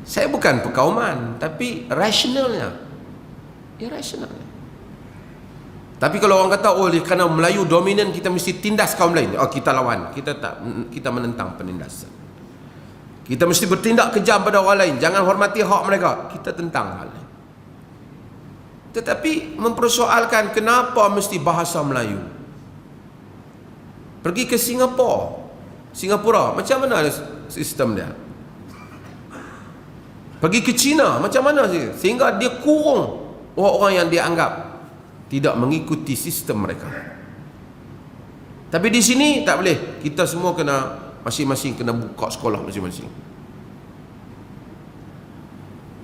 Saya bukan perkauman, tapi rasionalnya. Irrasionalnya. Tapi kalau orang kata, oh kerana Melayu dominan kita mesti tindas kaum lain, oh kita lawan. Kita menentang penindasan. Kita mesti bertindak kejam pada orang lain, jangan hormati hak mereka. Kita tentang hal ini. Tetapi mempersoalkan kenapa mesti bahasa Melayu. Pergi ke Singapura, macam mana sistem dia? Pergi ke China, macam mana sih? Sehingga dia kurung orang-orang yang dia anggap tidak mengikuti sistem mereka. Tapi di sini tak boleh. Kita semua kena, masing-masing kena buka sekolah masing-masing.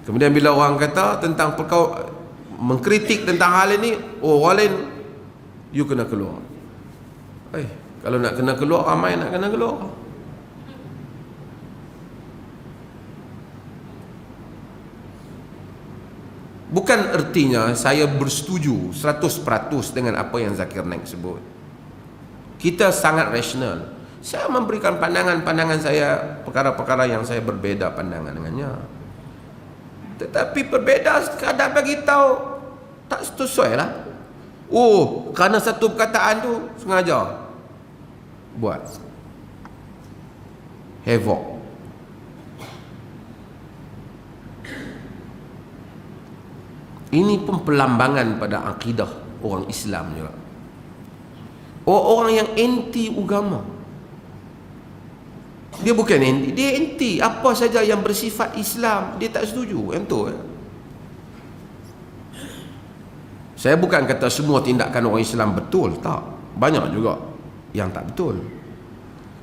Kemudian bila orang kata tentang mengkritik tentang hal ini, oh orang lain, you kena keluar. Kalau nak kena keluar, ramai nak kena keluar. Bukan ertinya saya bersetuju 100% dengan apa yang Zakir Naik sebut. Kita sangat rasional. Saya memberikan pandangan-pandangan saya, perkara-perkara yang saya berbeza pandangan dengannya. Tetapi berbeza sekadar bagi tahu tak sesuai lah. Oh, kerana satu perkataan tu sengaja buat havoc. Ini pun pelambangan pada akidah orang Islam juga. Orang yang anti agama, dia bukan anti, dia anti apa saja yang bersifat Islam, dia tak setuju. Yang tu Saya bukan kata semua tindakan orang Islam betul, tak. Banyak juga yang tak betul.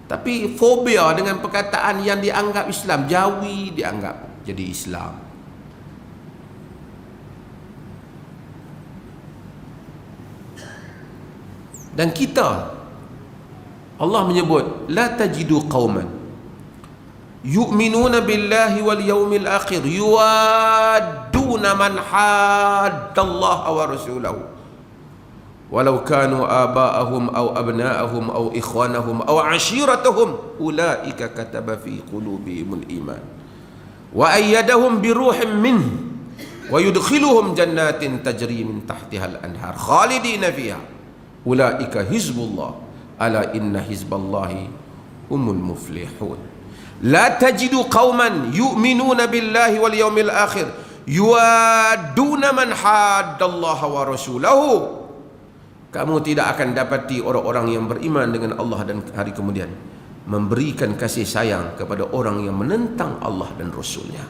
Tapi fobia dengan perkataan yang dianggap Islam, Jawi dianggap jadi Islam. Dan kita, Allah menyebut, la tajidu qauman yu'minuna billahi wal yawmil akhir yuwadduna man haddallaha wa rasulahu walau kanu aba'ahum aw abna'ahum aw ikhwanahum aw ashiratahum ulaika kataba fi qulubihimul iman wa ayyadahum biruhim minhu wa yudkhiluhum jannatin tajri min tahtiha al-anhar khalidina fiha ulaika hizbullah ala inna hizballahi humul muflihun. La tajidu qauman yu'minuna billahi wal yawmil akhir yuwaduna man haddallaha wa rasulahu. Kamu tidak akan dapati orang-orang yang beriman dengan Allah dan hari kemudian memberikan kasih sayang kepada orang yang menentang Allah dan Rasulnya.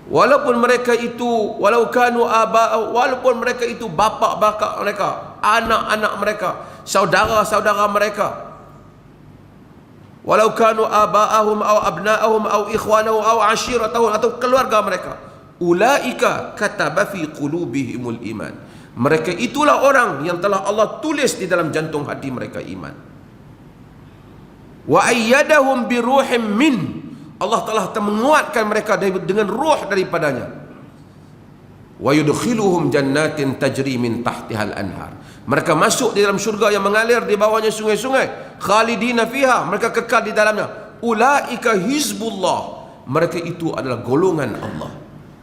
Walaupun mereka itu, walaupun mereka itu bapa-bapa mereka, anak-anak mereka, saudara-saudara mereka, walau kanu aba'ahum aw abna'ahum aw ikhwanahum aw ashiratahum, atau keluarga mereka, ulaika kataba fi qulubihimul iman. Mereka itulah orang yang telah Allah tulis di dalam jantung hati mereka iman. Wa ayyadahum bi ruhim min, Allah telah menguatkan mereka dengan ruh daripadanya. Wa yudkhiluhum jannatin tajri min tahtihal anhar. Mereka masuk di dalam syurga yang mengalir di bawahnya sungai-sungai. Khalidina fiha, mereka kekal di dalamnya. Ulaika hizbullah, mereka itu adalah golongan Allah.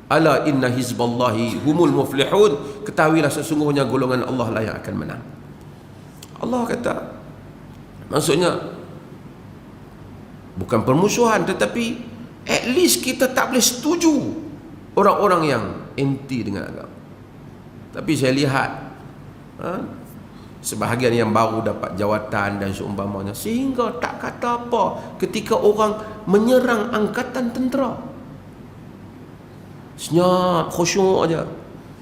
Ala inna hizballahi humul muflihun. Ketahuilah sesungguhnya golongan Allah lah yang akan menang. Allah kata, maksudnya bukan permusuhan, tetapi at least kita tak boleh setuju orang-orang yang anti dengan agama. Tapi saya lihat sebahagian yang baru dapat jawatan dan seumpamanya, sehingga tak kata apa ketika orang menyerang angkatan tentera. Senyap, khusyuk aja.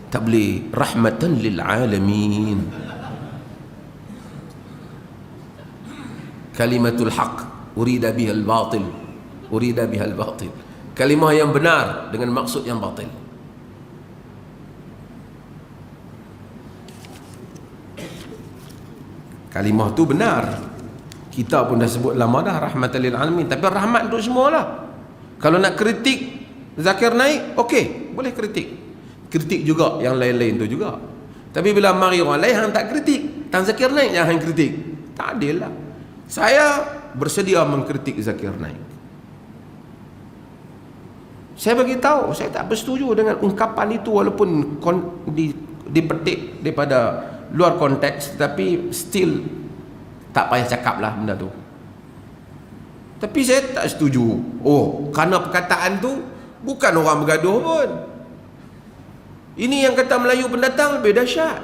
Tak boleh. Rahmatan lil alamin. Kalimatul haq urida bihal batil, urida bihal batil. Kalimah yang benar dengan maksud yang batil. Kalimah tu benar, kita pun dah sebut lama dah, rahmatan lil alamin. Tapi rahmat untuk semualah. Kalau nak kritik Zakir Naik, okey, boleh kritik. Kritik juga yang lain-lain tu juga. Tapi bila mari orang lain hang tak kritik, Tan Zakir Naik yang hang kritik, tak adil lah. Saya bersedia mengkritik Zakir Naik. Saya bagi tahu, saya tak bersetuju dengan ungkapan itu walaupun dipetik daripada luar konteks, tapi still tak payah cakap lah benda tu. Tapi saya tak setuju. Oh, kerana perkataan tu bukan orang bergaduh pun. Ini yang kata Melayu pendatang lebih dahsyat.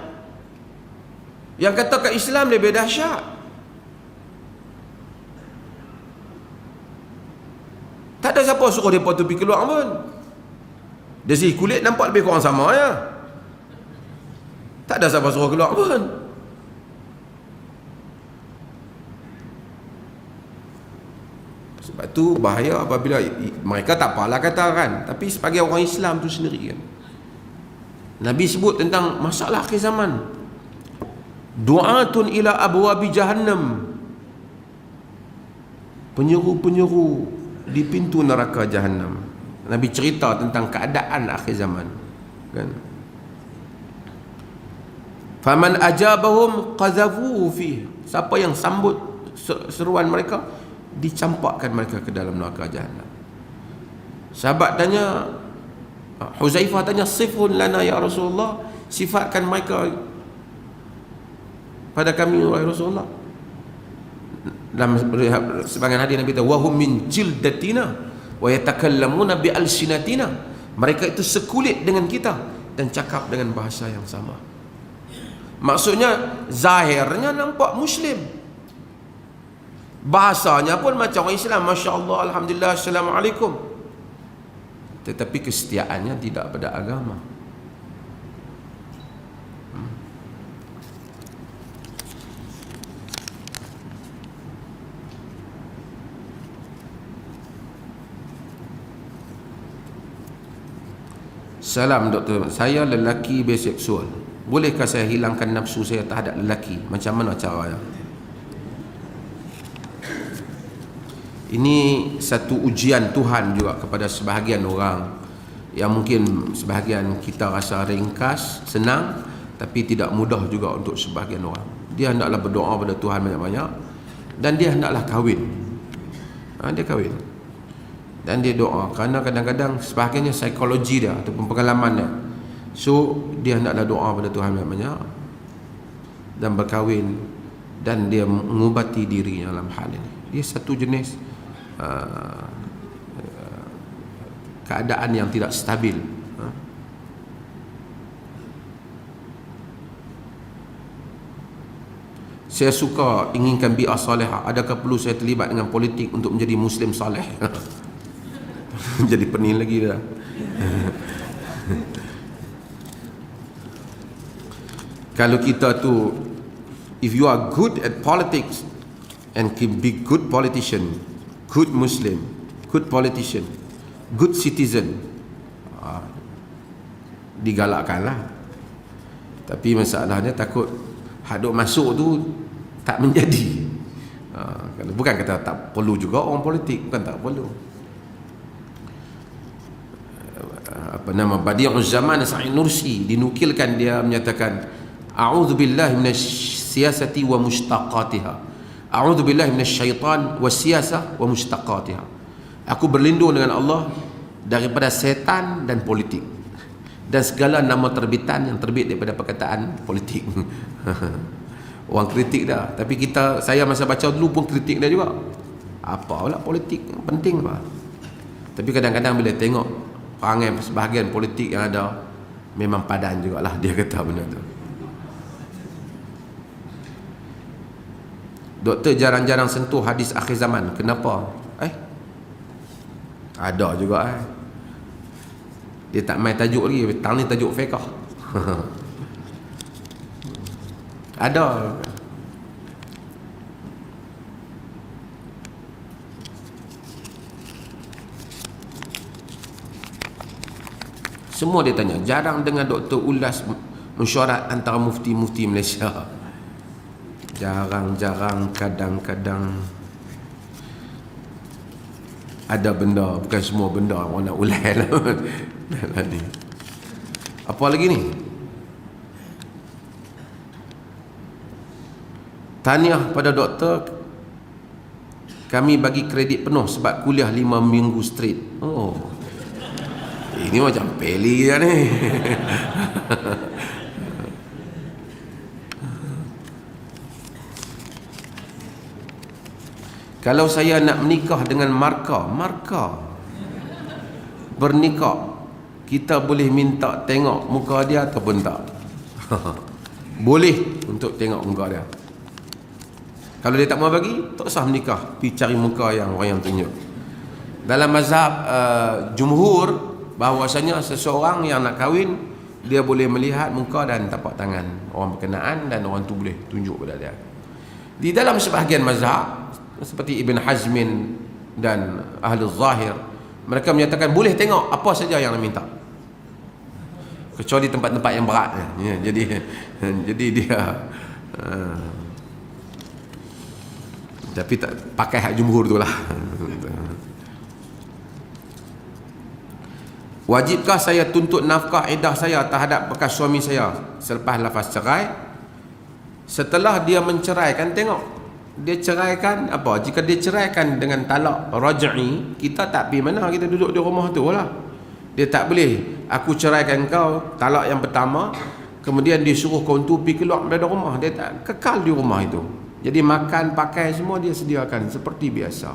Yang kata kat Islam lebih dahsyat. Tak ada siapa suruh mereka tu pergi keluar pun. Dari segi kulit nampak lebih kurang sama ya. Tak ada siapa suruh keluar pun. Sebab tu bahaya apabila mereka tak apalah katakan, tapi sebagai orang Islam tu sendiri kan, Nabi sebut tentang masalah akhir zaman, du'atun ila abwabi jahannam, penyeru-penyeru di pintu neraka jahannam. Nabi cerita tentang keadaan akhir zaman kan. Faman ajabahum qazafu fi, siapa yang sambut seruan mereka, dicampakkan mereka ke dalam neraka jahannam. Sahabat tanya, Huzaifah tanya, sifun lana ya Rasulullah, sifatkan mereka pada kami wahai Rasulullah. Dalam sebagian hadis Nabi kata, wahum min jildatina wa yatakallamuna bi alsinatina, mereka itu sekulit dengan kita dan cakap dengan bahasa yang sama. Maksudnya zahirnya nampak Muslim, bahasanya pun macam orang Islam, Masya Allah, Alhamdulillah, Assalamualaikum, tetapi kesetiaannya tidak pada agama. Salam doktor, saya lelaki biseksual, bolehkah saya hilangkan nafsu saya terhadap lelaki? Macam mana caranya? Ini satu ujian Tuhan juga kepada sebahagian orang, yang mungkin sebahagian kita rasa ringkas, senang, tapi tidak mudah juga untuk sebahagian orang. Dia hendaklah berdoa pada Tuhan banyak-banyak, dan dia hendaklah kahwin. Dia kahwin dan dia doa, kerana kadang-kadang sebahagiannya psikologi dia ataupun pengalaman dia. So dia hendaklah doa pada Tuhan banyak-banyak dan berkahwin, dan dia mengubati dirinya dalam hal ini. Dia satu jenis keadaan yang tidak stabil. Saya suka inginkan bi'ah salihah, adakah perlu saya terlibat dengan politik untuk menjadi Muslim saleh? Jadi pening lagi dah. Kalau kita tu, if you are good at politics and can be good politician, good Muslim, good politician, good citizen, digalakkanlah. Tapi masalahnya takut hadut masuk tu tak menjadi. Bukan kata tak perlu juga orang politik, bukan tak perlu. Badi'uz Zaman Sa'id Nursi dinukilkan, dia menyatakan, a'udzubillahi minasyiyasati wa mushtaqatiha, a'udzubillahi minasyaitan wasiyasah wa mushtaqatiha. Aku berlindung dengan Allah daripada setan dan politik dan segala nama terbitan yang terbit daripada perkataan politik. Orang kritik dah, tapi saya masa baca dulu pun kritik dia juga. Apalah politik, penting apa. Tapi kadang-kadang bila tengok perangai sebahagian politik yang ada, memang padan jugalah dia kata benda tu. Doktor jarang-jarang sentuh hadis akhir zaman, kenapa? Ada juga dia tak main tajuk lagi, tang ni tajuk fiqh. Ada. Semua dia tanya, jarang dengar doktor ulas mesyuarat antara mufti-mufti Malaysia. Jarang-jarang, kadang-kadang ada benda, bukan semua benda orang nak ulas lah. Apa lagi ni? Tahniah pada doktor Kami bagi kredit penuh sebab kuliah 5 minggu straight. Oh, ini macam peli lah ni. Kalau saya nak menikah dengan marka bernikah, kita boleh minta tengok muka dia ataupun tak? Boleh untuk tengok muka dia. Kalau dia tak mau bagi, tak sah menikah, pergi cari muka yang orang yang tunjuk. Dalam mazhab jumhur, bahawasanya seseorang yang nak kahwin, dia boleh melihat muka dan tapak tangan orang berkenaan, dan orang tu boleh tunjuk pada dia. Di dalam sebahagian mazhab seperti Ibn Hazmin dan Ahli Zahir, mereka menyatakan boleh tengok apa saja yang nak minta, kecuali tempat-tempat yang berat ya. Jadi dia tapi tak pakai hak jumhur tu lah. Wajibkah saya tuntut nafkah iddah saya terhadap bekas suami saya selepas lafaz cerai? Setelah dia menceraikan, tengok dia ceraikan apa. Jika dia ceraikan dengan talak raj'i, kita tak pergi mana, kita duduk di rumah tu lah. Dia tak boleh, aku ceraikan kau talak yang pertama, kemudian dia suruh kau tu pergi keluar dari rumah. Dia tak, kekal di rumah itu. Jadi makan, pakai semua dia sediakan seperti biasa.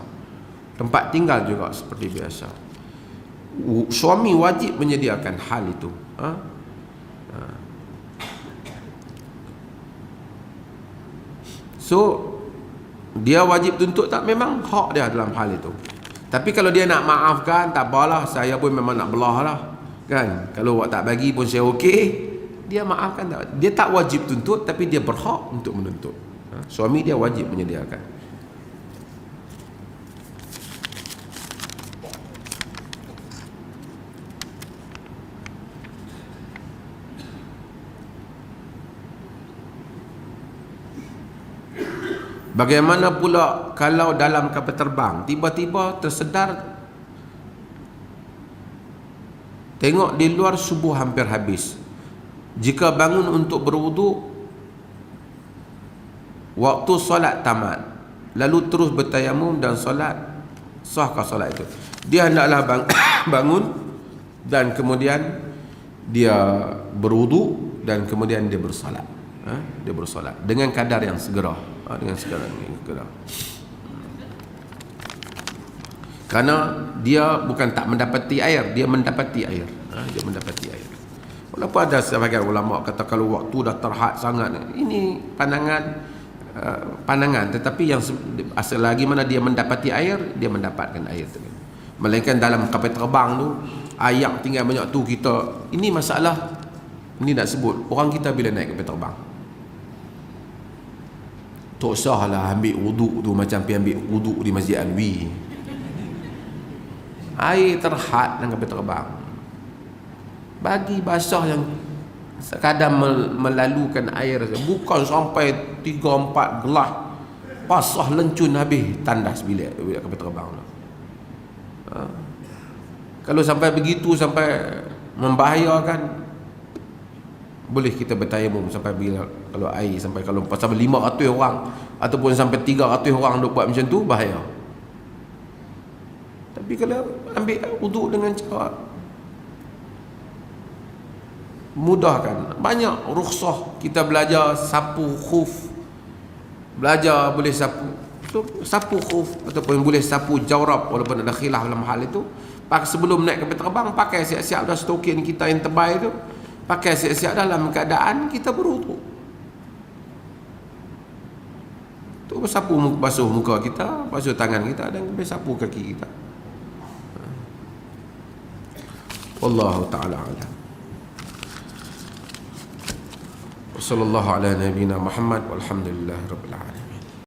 Tempat tinggal juga seperti biasa. Suami wajib menyediakan hal itu. So dia wajib tuntut tak? Memang hak dia dalam hal itu. Tapi kalau dia nak maafkan, tak apalah, saya pun memang nak belah lah, kan? Kalau awak tak bagi pun saya okey, dia maafkan tak? Dia tak wajib tuntut, tapi dia berhak untuk menuntut. Suami dia wajib menyediakan. Bagaimana pula kalau dalam kapal terbang tiba-tiba tersedar tengok di luar subuh hampir habis? Jika bangun untuk berwuduk, waktu solat tamat, lalu terus bertayamum dan solat, sahkah solat itu? Dia hendaklah bangun dan kemudian dia berwuduk dan kemudian dia bersolat. Dia bersolat dengan kadar yang segera, dengan segera. Karena dia bukan tak mendapati air, dia mendapati air. Dia mendapati air. Walaupun ada sebahagian ulama kata kalau waktu dah terhad sangat, ini pandangan, tetapi yang asal lagi mana dia mendapati air, dia mendapatkan air tu. Melainkan dalam kapal terbang tu, ayak tinggal banyak tu, kita ini masalah. Ini nak sebut orang kita bila naik kapal terbang, tak sahlah ambil wuduk tu macam pergi ambil wuduk di Masjid Alwi. Air terhad dalam kapal terbang, bagi basah yang sekadar melalukan air, bukan sampai 3-4 gelas, basah lencun habis tandas bilik kapal terbang tu. Kalau sampai begitu, sampai membahayakan, boleh kita bertayamum sampai bila, kalau air sampai, kalau sampai 500 orang ataupun sampai 300 orang duk buat macam tu, bahaya. Tapi kalau ambil wuduk dengan cara mudah kan, banyak rukhsah. Kita belajar sapu khuf, belajar boleh sapu khuf ataupun boleh sapu jawrab, walaupun ada khilaf dalam hal itu. Sebelum naik kapal terbang, pakai siap-siap dah stokin kita yang tebal itu, pakai siap-siap dalam keadaan kita berwuduk. Tu sapu, basuh muka kita, basuh tangan kita, dan sapu kaki kita. Wallahu ta'ala a'lam. Wassallallahu ala nabiyyina Muhammad walhamdulillahi rabbil alamin.